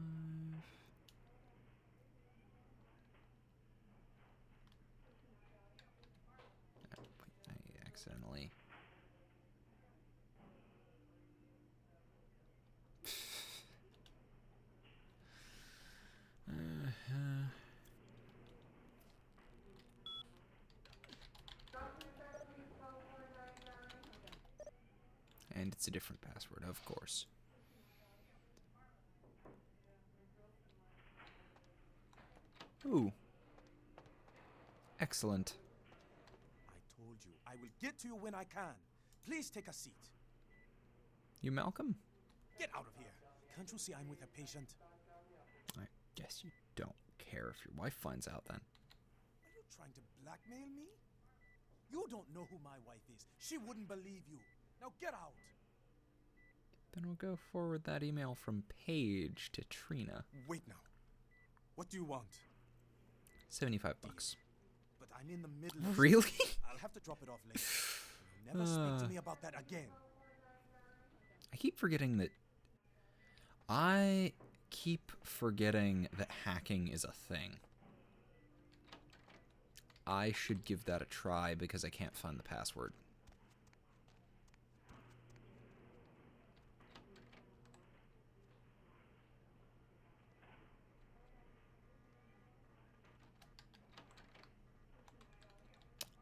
Oh, I accidentally. And it's a different password, of course. Ooh. Excellent. I told you, I will get to you when I can. Please take a seat. You Malcolm? Get out of here. Can't you see I'm with a patient? I guess you don't care if your wife finds out then. Are you trying to blackmail me? You don't know who my wife is. She wouldn't believe you. Now get out. Then we'll go forward that email from Paige to Trina. Wait now. What do you want? $75. But I'm in the middle of... Really? I'll have to drop it off later. You'll never speak to me about that again. I keep forgetting that... I keep forgetting that hacking is a thing. I should give that a try because I can't find the password.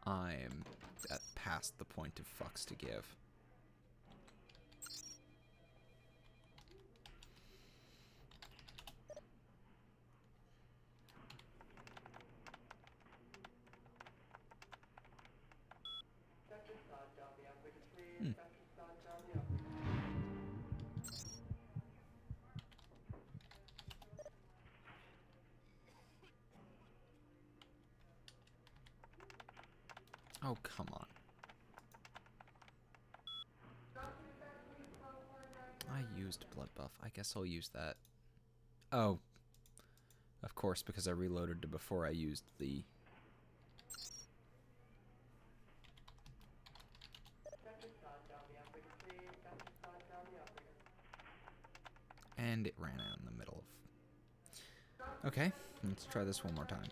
I'm at past the point of fucks to give. Hmm. Oh, come on. I used blood buff. I guess I'll use that. Oh. Of course, because I reloaded to before I used the... And it ran out in the middle of... Okay, let's try this one more time.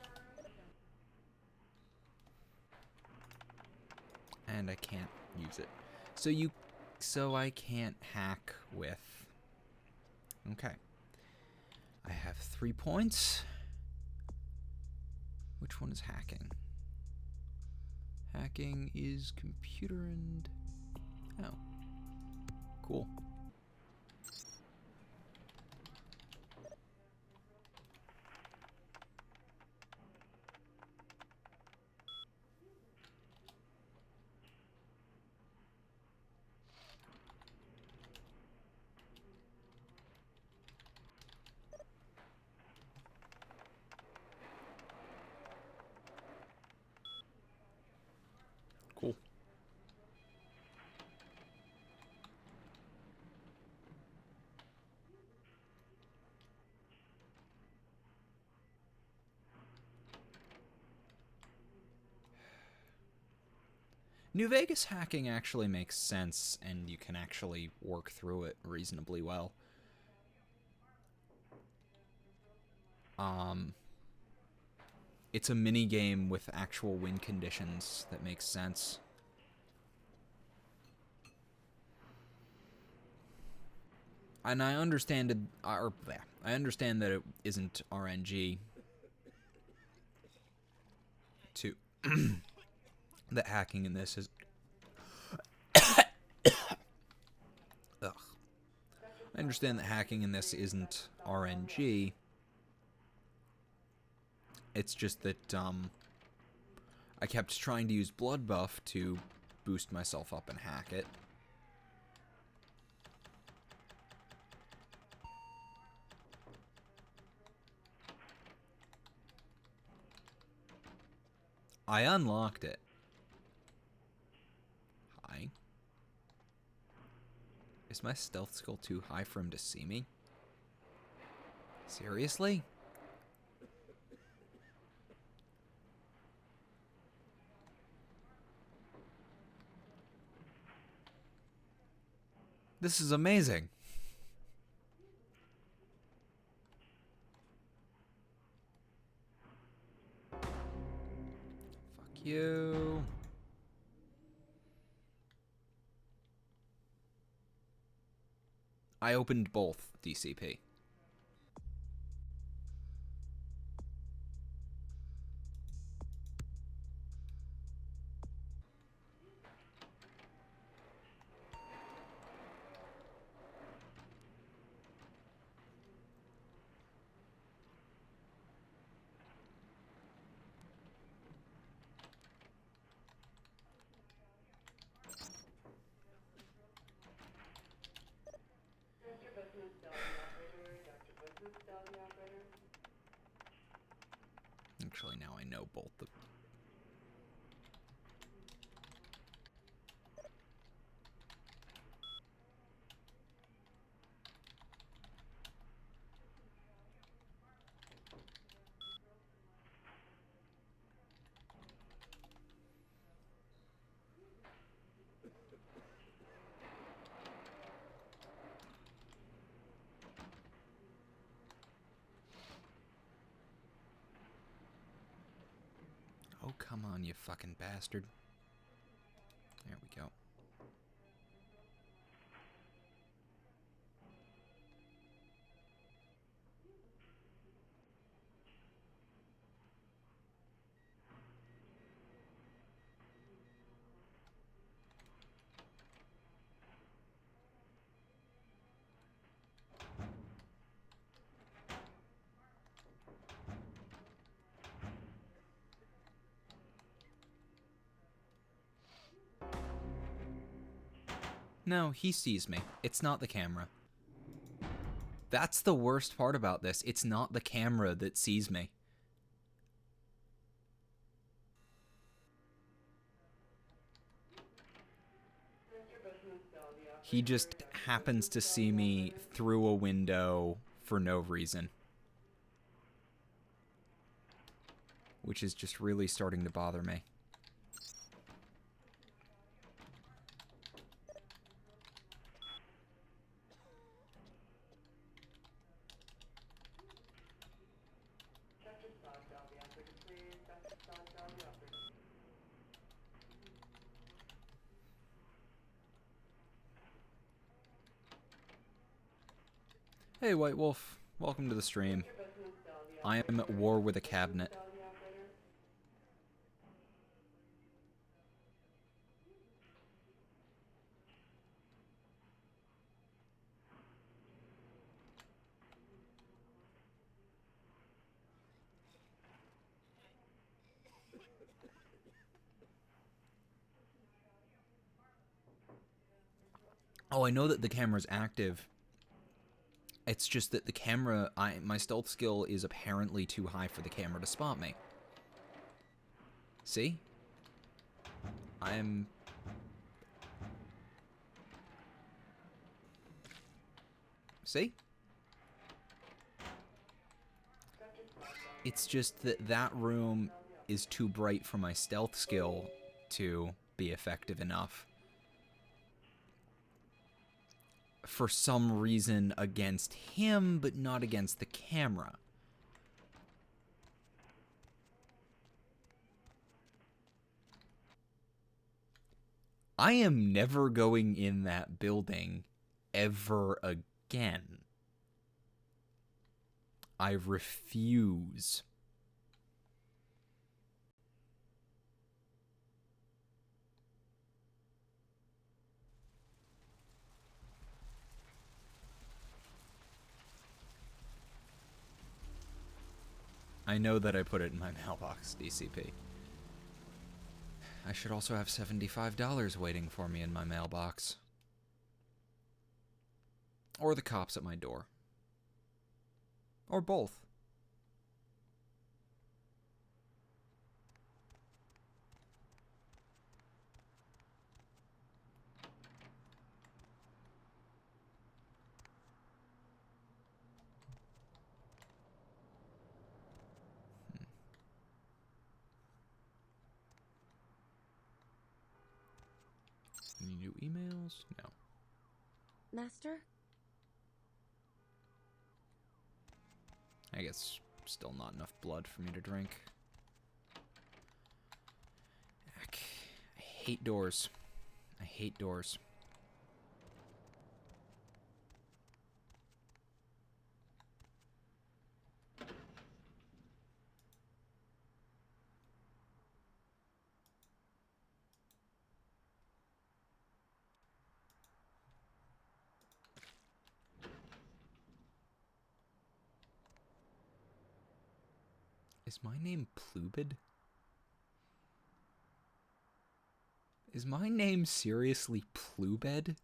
And I can't use it. So I can't hack with... Okay. I have 3 points. Which one is hacking? Hacking is computer and... Oh. Cool. Cool. New Vegas hacking actually makes sense, and you can actually work through it reasonably well. It's a mini game with actual win conditions that makes sense. And I understand it, I understand that it isn't RNG to that hacking in this is Ugh. I understand that hacking in this isn't RNG. It's just that I kept trying to use blood buff to boost myself up and hack it. I unlocked it. Hi. Is my stealth skill too high for him to see me? Seriously? This is amazing. Fuck you. I opened both DCP. Actually, now I know both the... Oh, come on, you fucking bastard. There we go. No, he sees me. It's not the camera. That's the worst part about this. It's not the camera that sees me. He just happens to see me through a window for no reason. Which is just really starting to bother me. Hey, White Wolf. Welcome to the stream. I am at war with a cabinet. Oh, I know that the camera's active. It's just that the camera, my stealth skill is apparently too high for the camera to spot me. See? See? It's just that that room is too bright for my stealth skill to be effective enough. For some reason against him, but not against the camera. I am never going in that building ever again. I refuse. I know that I put it in my mailbox, DCP. I should also have $75 waiting for me in my mailbox. Or the cops at my door. Or both. Any new emails? No. Master? I guess still not enough blood for me to drink. Heck, I hate doors. I hate doors. Is my name Plubid? Is my name seriously Plubed?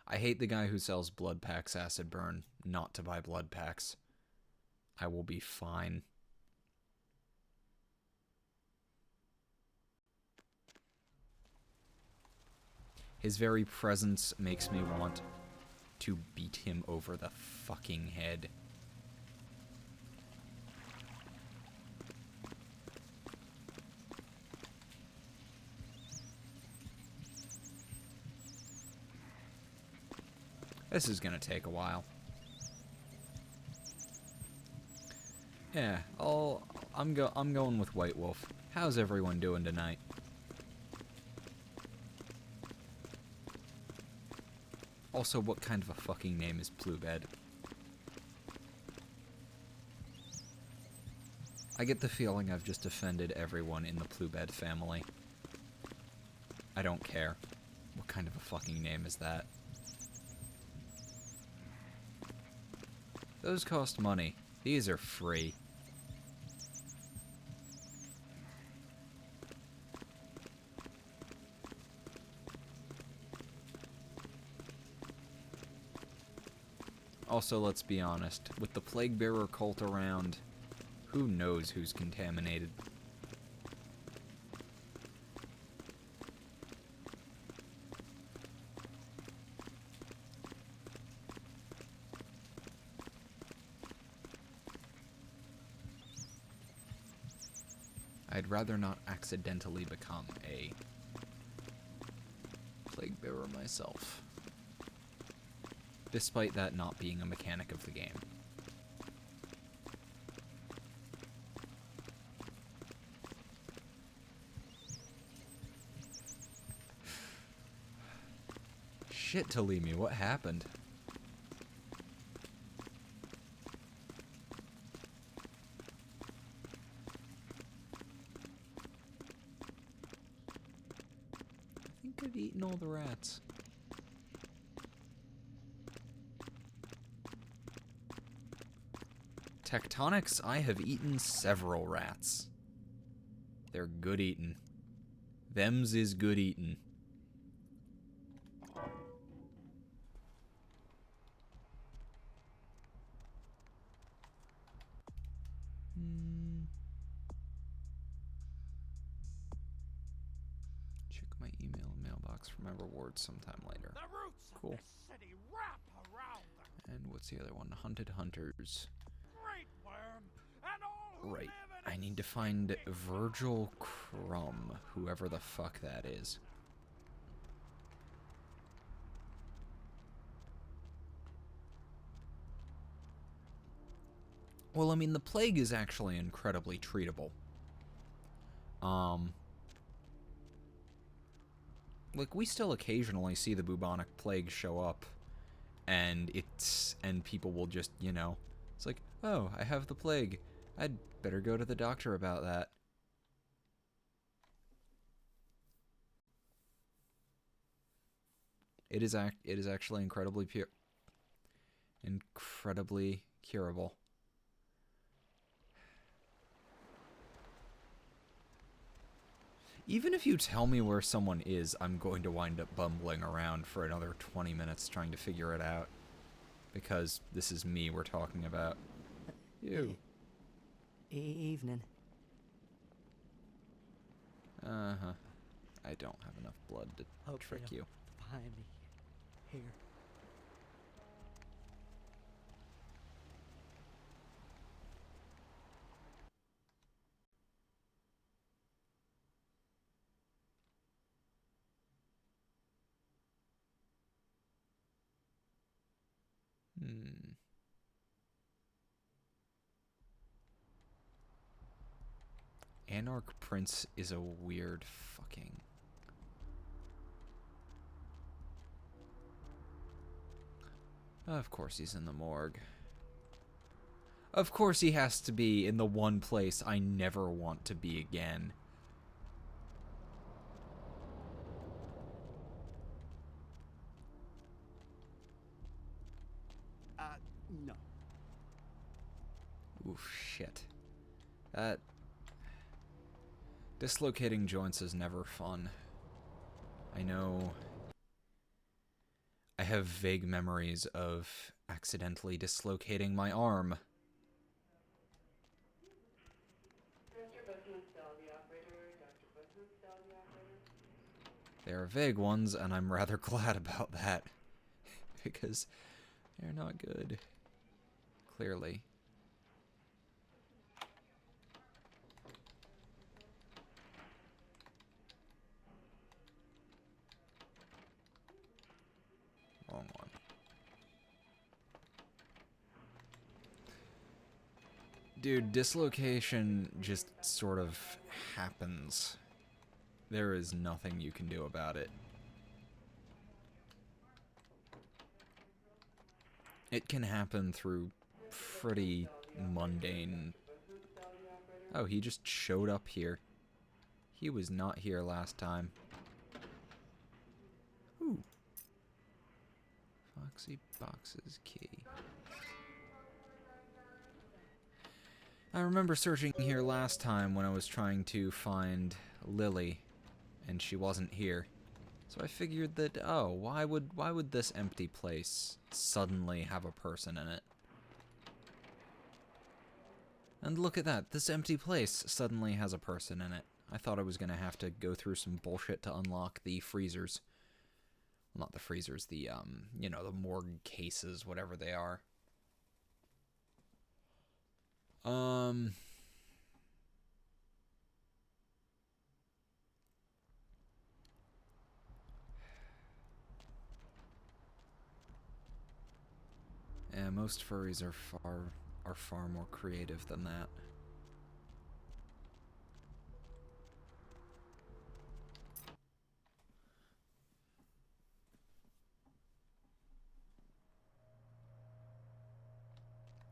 I hate the guy who sells blood packs acid burn. Not to buy blood packs. I will be fine. His very presence makes me want to beat him over the fucking head. This is gonna take a while. Yeah, I'm going with White Wolf. How's everyone doing tonight? Also, what kind of a fucking name is Bluebed? I get the feeling I've just offended everyone in the Bluebed family. I don't care. What kind of a fucking name is that? Those cost money. These are free. Also, let's be honest, with the Plague Bearer cult around, who knows who's contaminated? I'd rather not accidentally become a Plague Bearer myself. Despite that not being a mechanic of the game. Shit, Talimi, what happened? I think I've eaten all the rats. Tectonics, I have eaten several rats. They're good eatin'. Thems is good eatin'. Check my email and mailbox for my rewards sometime later. The roots cool. of this city wrap around them. And what's the other one? Hunted Hunters. Great worm, and all who Right. live in I need to find Virgil Crumb, whoever the fuck that is. Well, I mean, the plague is actually incredibly treatable. Like, we still occasionally see the bubonic plague show up, and people will just, you know, it's like, oh, I have the plague. I'd better go to the doctor about that. It is actually incredibly incredibly curable. Even if you tell me where someone is, I'm going to wind up bumbling around for another 20 minutes trying to figure it out. Because this is me we're talking about. You. Evening. Uh-huh. I don't have enough blood to trick you. Find me here. Anarch Prince is a weird fucking... Of course he's in the morgue. Of course he has to be in the one place I never want to be again. No. Oof, shit. That... Dislocating joints is never fun. I know... I have vague memories of accidentally dislocating my arm. They are vague ones, and I'm rather glad about that. Because they're not good. Clearly. Wrong one. Dude, dislocation just sort of happens. There is nothing you can do about it. It can happen through pretty mundane... Oh, he just showed up here. He was not here last time. Ooh. Foxy Box's key. I remember searching here last time when I was trying to find Lily, and she wasn't here. So I figured that, oh, why would this empty place suddenly have a person in it? And look at that, this empty place suddenly has a person in it. I thought I was gonna have to go through some bullshit to unlock the freezers. Well, not the freezers, the, you know, the morgue cases, whatever they are. Yeah, most furries are far more creative than that.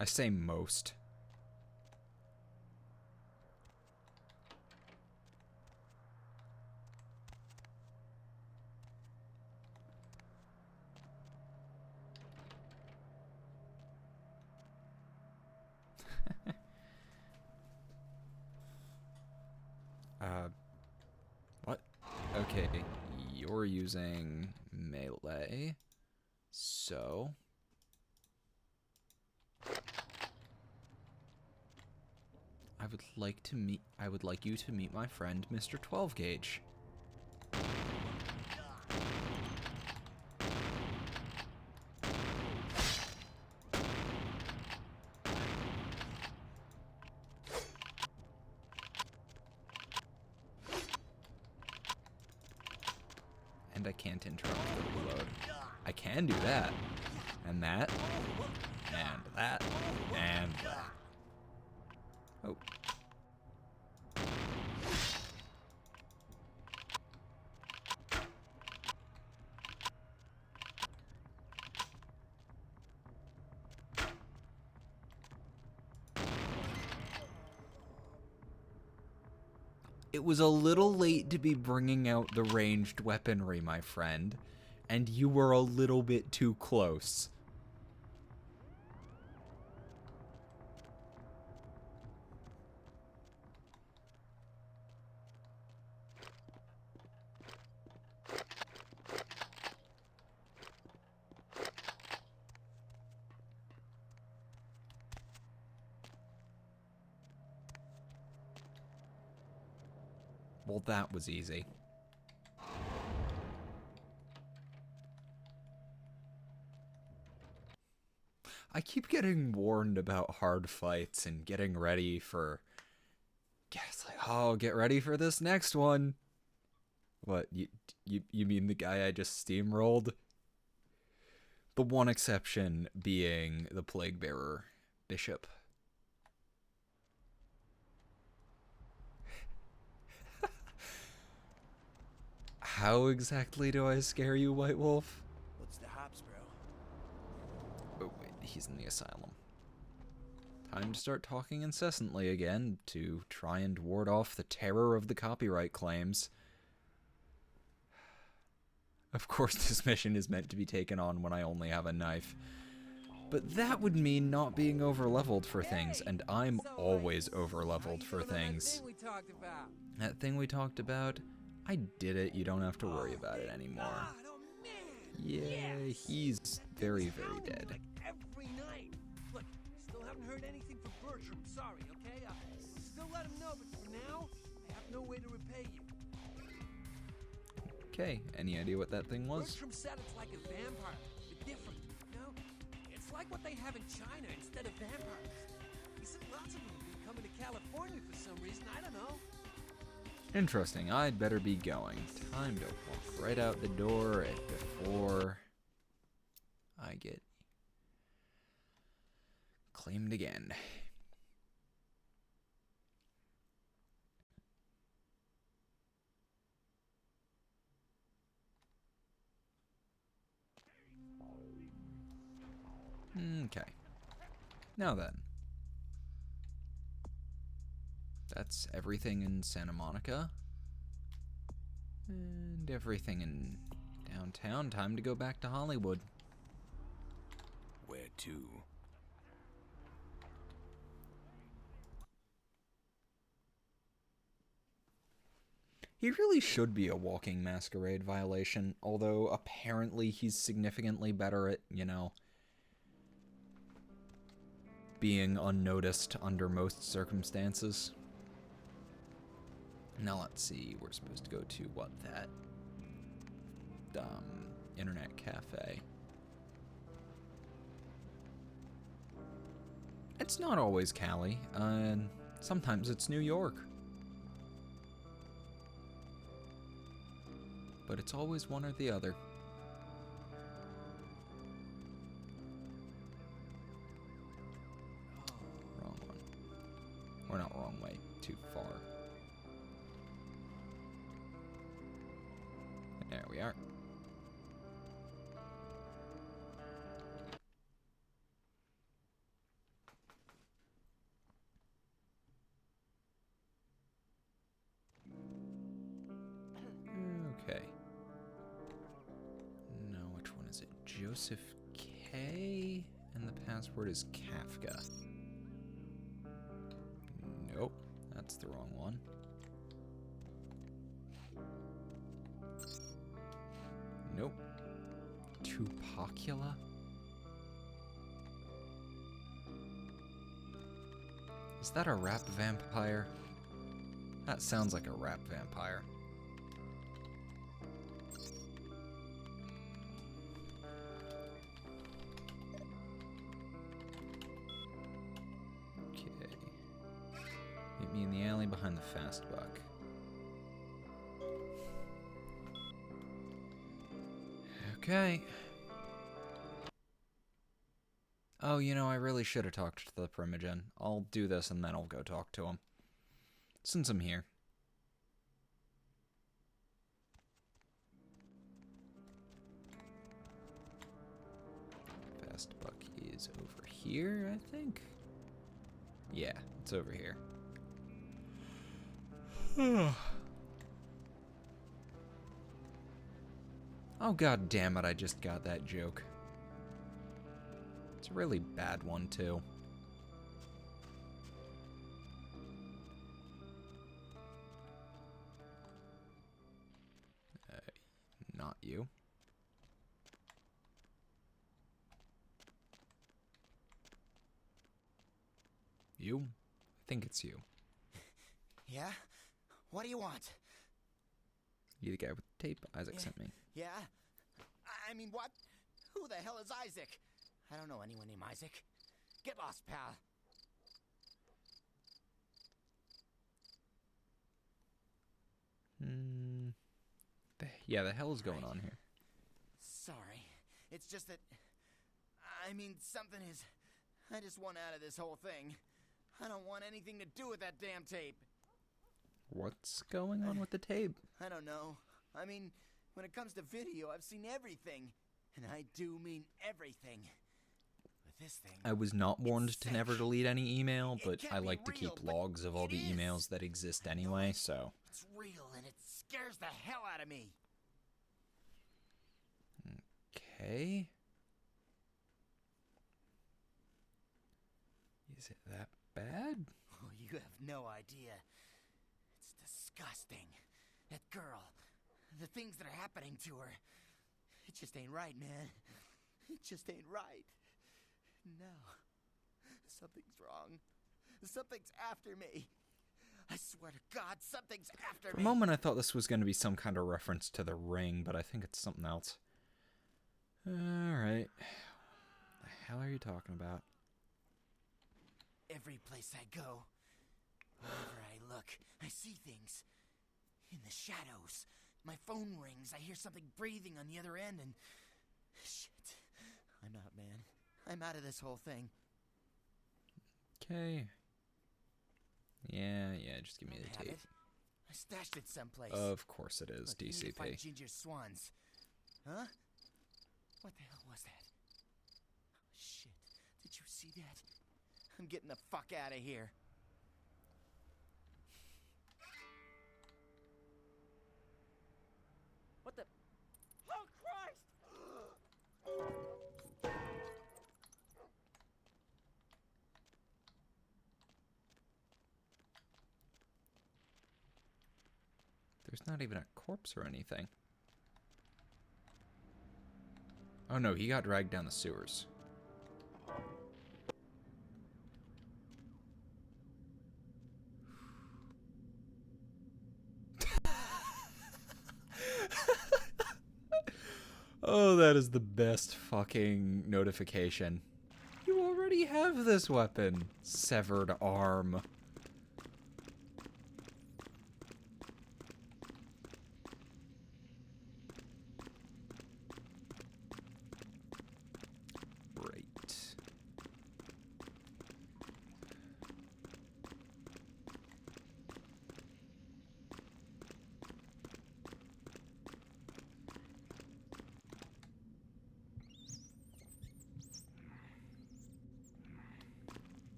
I say most. What? Okay, you're using melee, so... I would like you to meet my friend, Mr. 12 Gauge. And I can't interrupt the reload. I can do that. And that. And that. And that. Oh. It was a little late to be bringing out the ranged weaponry, my friend, and you were a little bit too close. Well, that was easy. I keep getting warned about hard fights and getting ready for... Yeah, it's like, oh, get ready for this next one. What, you mean the guy I just steamrolled? The one exception being the Plague Bearer Bishop. How exactly do I scare you, White Wolf? What's the hops, bro? Oh, wait, he's in the asylum. Time to start talking incessantly again to try and ward off the terror of the copyright claims. Of course, this mission is meant to be taken on when I only have a knife. But that would mean not being overleveled for things, and I'm always overleveled for things. That thing we talked about? I did it, you don't have to worry about it anymore. Yeah, he's very, very dead. Like every night. Look, still haven't heard anything from Bertram. Sorry, okay? Still let him know, but for now, I have no way to repay you. Okay, any idea what that thing was? Bertram said it's like a vampire, but different, you know? It's like what they have in China instead of vampires. He said lots of them have been coming to California for some reason, I don't know. Interesting, I'd better be going. Time to walk right out the door before I get claimed again. Okay. Now then. That's everything in Santa Monica. And everything in downtown. Time to go back to Hollywood. Where to? He really should be a walking masquerade violation, although apparently he's significantly better at, you know, being unnoticed under most circumstances. Now let's see, we're supposed to go to, what, that internet cafe. It's not always Cali, sometimes it's New York. But it's always one or the other. Wrong one. Or not wrong way, too far. There we are. Okay. Now, which one is it? Joseph K. And the password is Kafka. Nope, that's the wrong one. Nope. Tupacula? Is that a rap vampire? That sounds like a rap vampire. Okay. Meet me in the alley behind the fast buck. Okay. Oh, you know, I really should have talked to the Primogen. I'll do this and then I'll go talk to him. Since I'm here. Fast buck is over here, I think. Yeah, it's over here. Oh, god damn it, I just got that joke. It's a really bad one, too. Not you. You? I think it's you. Yeah? What do you want? You the guy with the tape Isaac sent me. Yeah? I mean, what? Who the hell is Isaac? I don't know anyone named Isaac. Get lost, pal. Yeah, the hell is going on here? Sorry. It's just that... I mean, something is... I just want out of this whole thing. I don't want anything to do with that damn tape. What's going on with the tape? I don't know. I mean, when it comes to video, I've seen everything. And I do mean everything. But this thing... I was not warned to never delete any email, but I like to keep logs of all the emails that exist anyway, so... It's real, and it scares the hell out of me. Okay. Is it that bad? Oh, you have no idea. It's disgusting. That girl. The things that are happening to her. It just ain't right, man. It just ain't right. No. Something's wrong. Something's after me. I swear to God, something's after me. For a moment I thought this was going to be some kind of reference to The Ring, but I think it's something else. Alright. What the hell are you talking about? Every place I go, wherever I look, I see things. In the shadows. My phone rings, I hear something breathing on the other end, and... Shit. I'm out, man. I'm out of this whole thing. Okay. Yeah, just give me the tape. I stashed it someplace. Of course it is, Look, I need to find DCP. Ginger Swans. Huh? What the hell was that? Oh, shit. Did see that? I'm getting the fuck out of here. What the? Oh, Christ! There's not even a corpse or anything. Oh no, he got dragged down the sewers. Oh, that is the best fucking notification. You already have this weapon. Severed arm.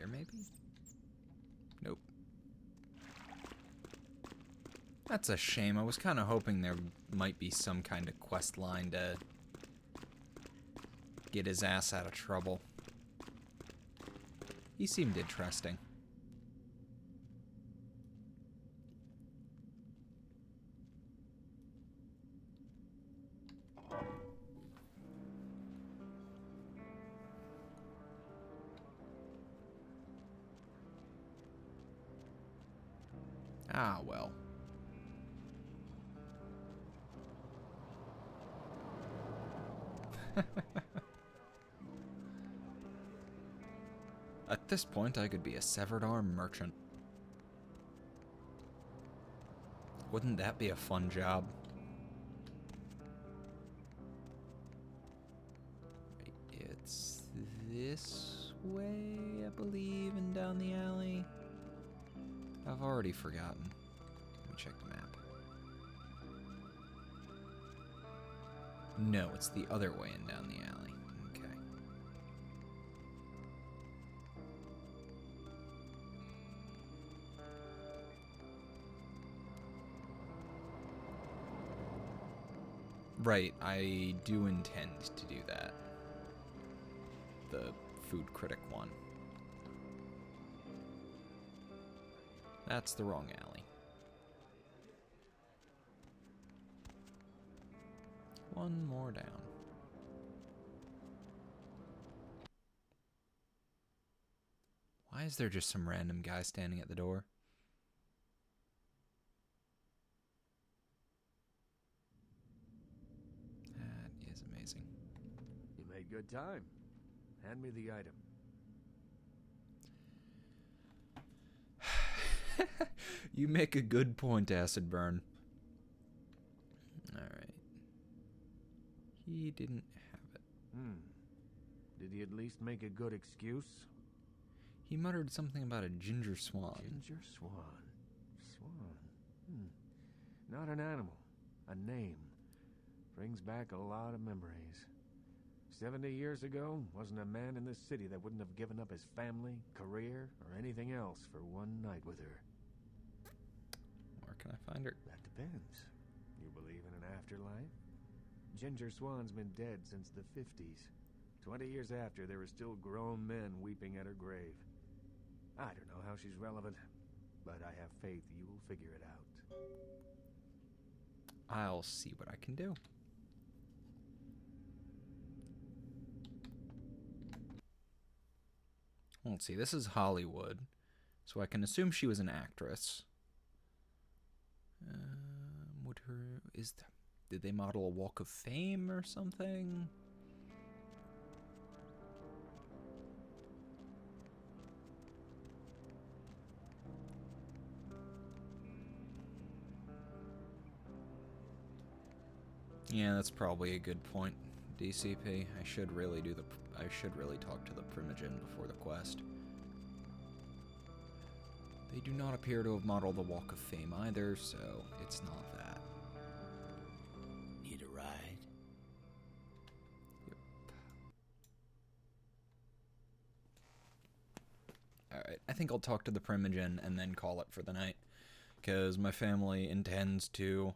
Maybe? Nope. That's a shame. I was kind of hoping there might be some kind of quest line to get his ass out of trouble. He seemed interesting. Ah, well. At this point, I could be a severed arm merchant. Wouldn't that be a fun job? It's this way, I believe, and down the alley. I've already forgotten. Let me check the map. No, it's the other way and down the alley. Okay. Right, I do intend to do that. The food critic one. That's the wrong alley. One more down. Why is there just some random guy standing at the door? That is amazing. You made good time. Hand me the item. You make a good point, Acid Burn. Alright. He didn't have it. Did he at least make a good excuse? He muttered something about a ginger swan. Ginger swan. Swan. Not an animal. A name. Brings back a lot of memories. 70 years ago, wasn't a man in this city that wouldn't have given up his family, career, or anything else for one night with her. Where can I find her? That depends. You believe in an afterlife? Ginger Swan's been dead since the 50s. 20 years after, there were still grown men weeping at her grave. I don't know how she's relevant, but I have faith you will figure it out. I'll see what I can do. Let's see, this is Hollywood, so I can assume she was an actress. Did they model a Walk of Fame or something? Yeah, that's probably a good point, DCP. I should really talk to the Primogen before the quest. They do not appear to have modeled the Walk of Fame either, so it's not that. Need a ride? Yep. think I'll talk to the Primogen and then call it for the night. Because my family intends to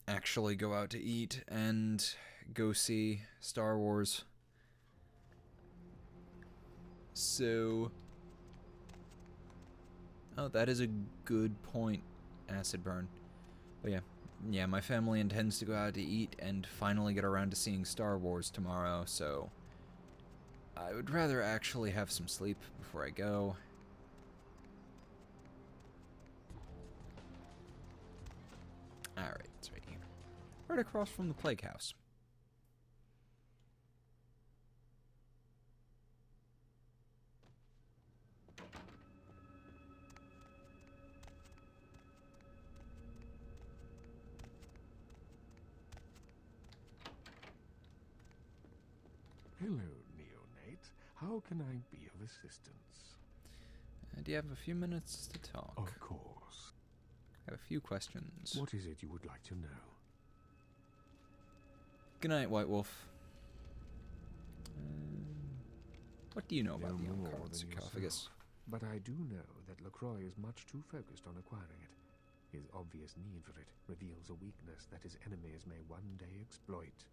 actually go out to eat and go see Star Wars. So... Oh, that is a good point, Acid Burn. But yeah, my family intends to go out to eat and finally get around to seeing Star Wars tomorrow, so I would rather actually have some sleep before I go. Alright, it's right here. Right across from the Plague House. Hello, neonate. How can I be of assistance? Do you have a few minutes to talk? Of course. I have a few questions. What is it you would like to know? Good night, White Wolf. What do you know about the Uncommon sarcophagus? But I do know that LaCroix is much too focused on acquiring it. His obvious need for it reveals a weakness that his enemies may one day exploit.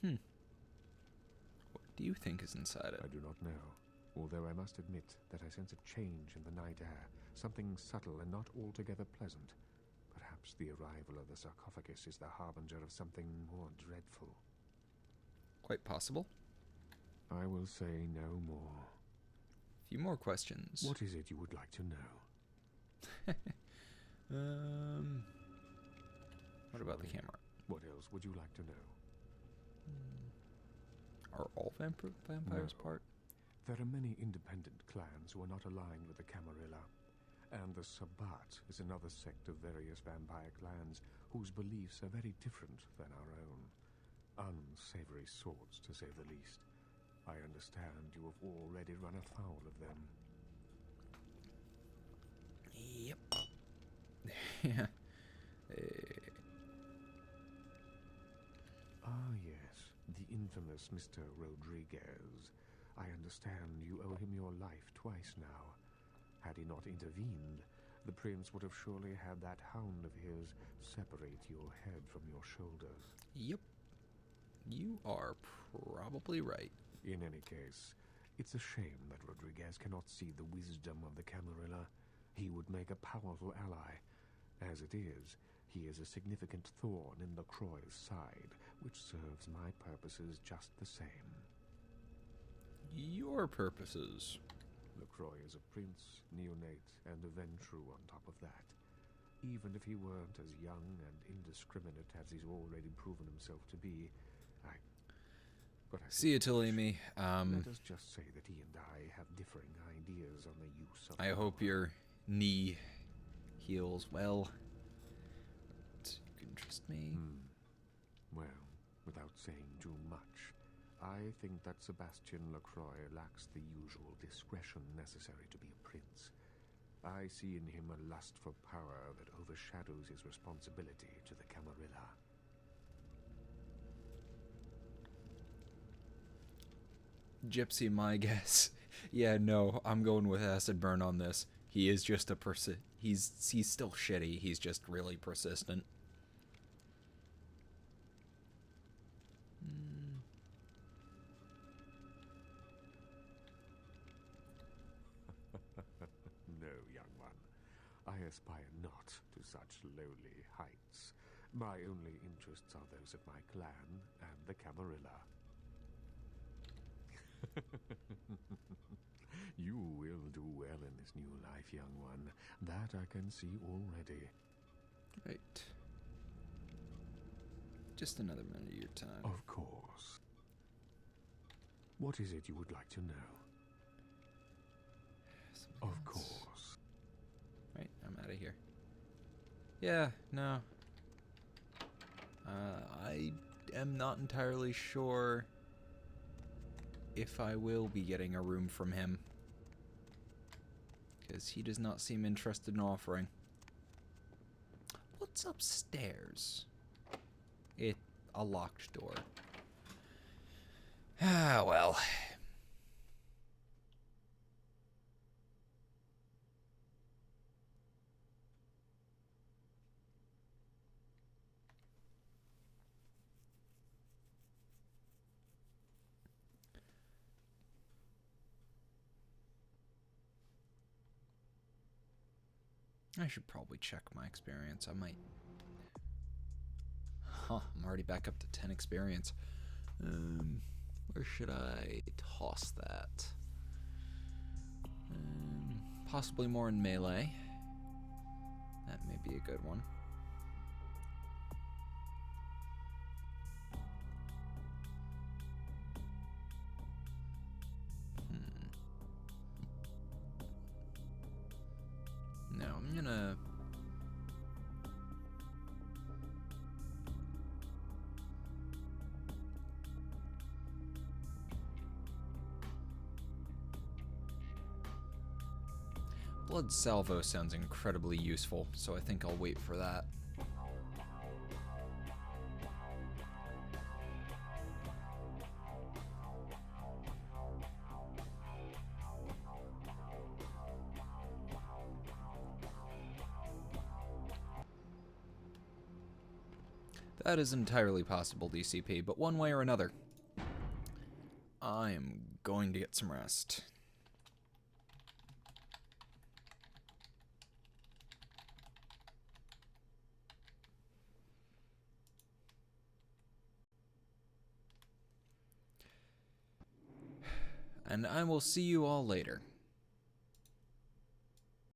What do you think is inside it? I do not know, although I must admit that I sense a change in the night air, something subtle and not altogether pleasant. Perhaps the arrival of the sarcophagus is the harbinger of something more dreadful. Quite possible. I will say no more. Few more questions. What is it you would like to know? What about the camera? What else would you like to know? Are all vampires part? There are many independent clans who are not aligned with the Camarilla, and the Sabbat is another sect of various vampire clans whose beliefs are very different than our own. Unsavory sorts, to say the least. I understand you have already run afoul of them. Yep. Yeah. Ah, yes. The infamous Mr. Rodriguez. I understand you owe him your life twice now. Had he not intervened, the prince would have surely had that hound of his separate your head from your shoulders. Yep. You are probably right. In any case, it's a shame that Rodriguez cannot see the wisdom of the Camarilla. He would make a powerful ally. As it is, he is a significant thorn in LaCroix's side, which serves my purposes just the same. Your purposes? LaCroix is a prince, neonate, and a Ventrue on top of that. Even if he weren't as young and indiscriminate as he's already proven himself to be, See you, Talimi. Let us just say that he and I have differing ideas on the use of... I hope your knee heals well. You can trust me. Well, without saying too much, I think that Sebastian LaCroix lacks the usual discretion necessary to be a prince. I see in him a lust for power that overshadows his responsibility to the Camarilla. Gypsy, my guess. Yeah, no, I'm going with Acid Burn on this. He is just a he's still shitty. He's just really persistent. No, young one. I aspire not to such lowly heights. My only interests are those of my clan and the Camarilla. You will do well in this new life, young one. That I can see already. Right. Just another minute of your time. Of course. What is it you would like to know? Of course. Right, I'm out of here. Yeah, no. I am not entirely sure if I will be getting a room from him, because he does not seem interested in offering. What's upstairs? A locked door. Ah, well. I should probably check my experience. I might... Huh, I'm already back up to 10 experience. Where should I toss that? Possibly more in melee. That may be a good one. No, I'm gonna... Blood Salvo sounds incredibly useful, so I think I'll wait for that. That is entirely possible, DCP, but one way or another, I am going to get some rest. And I will see you all later.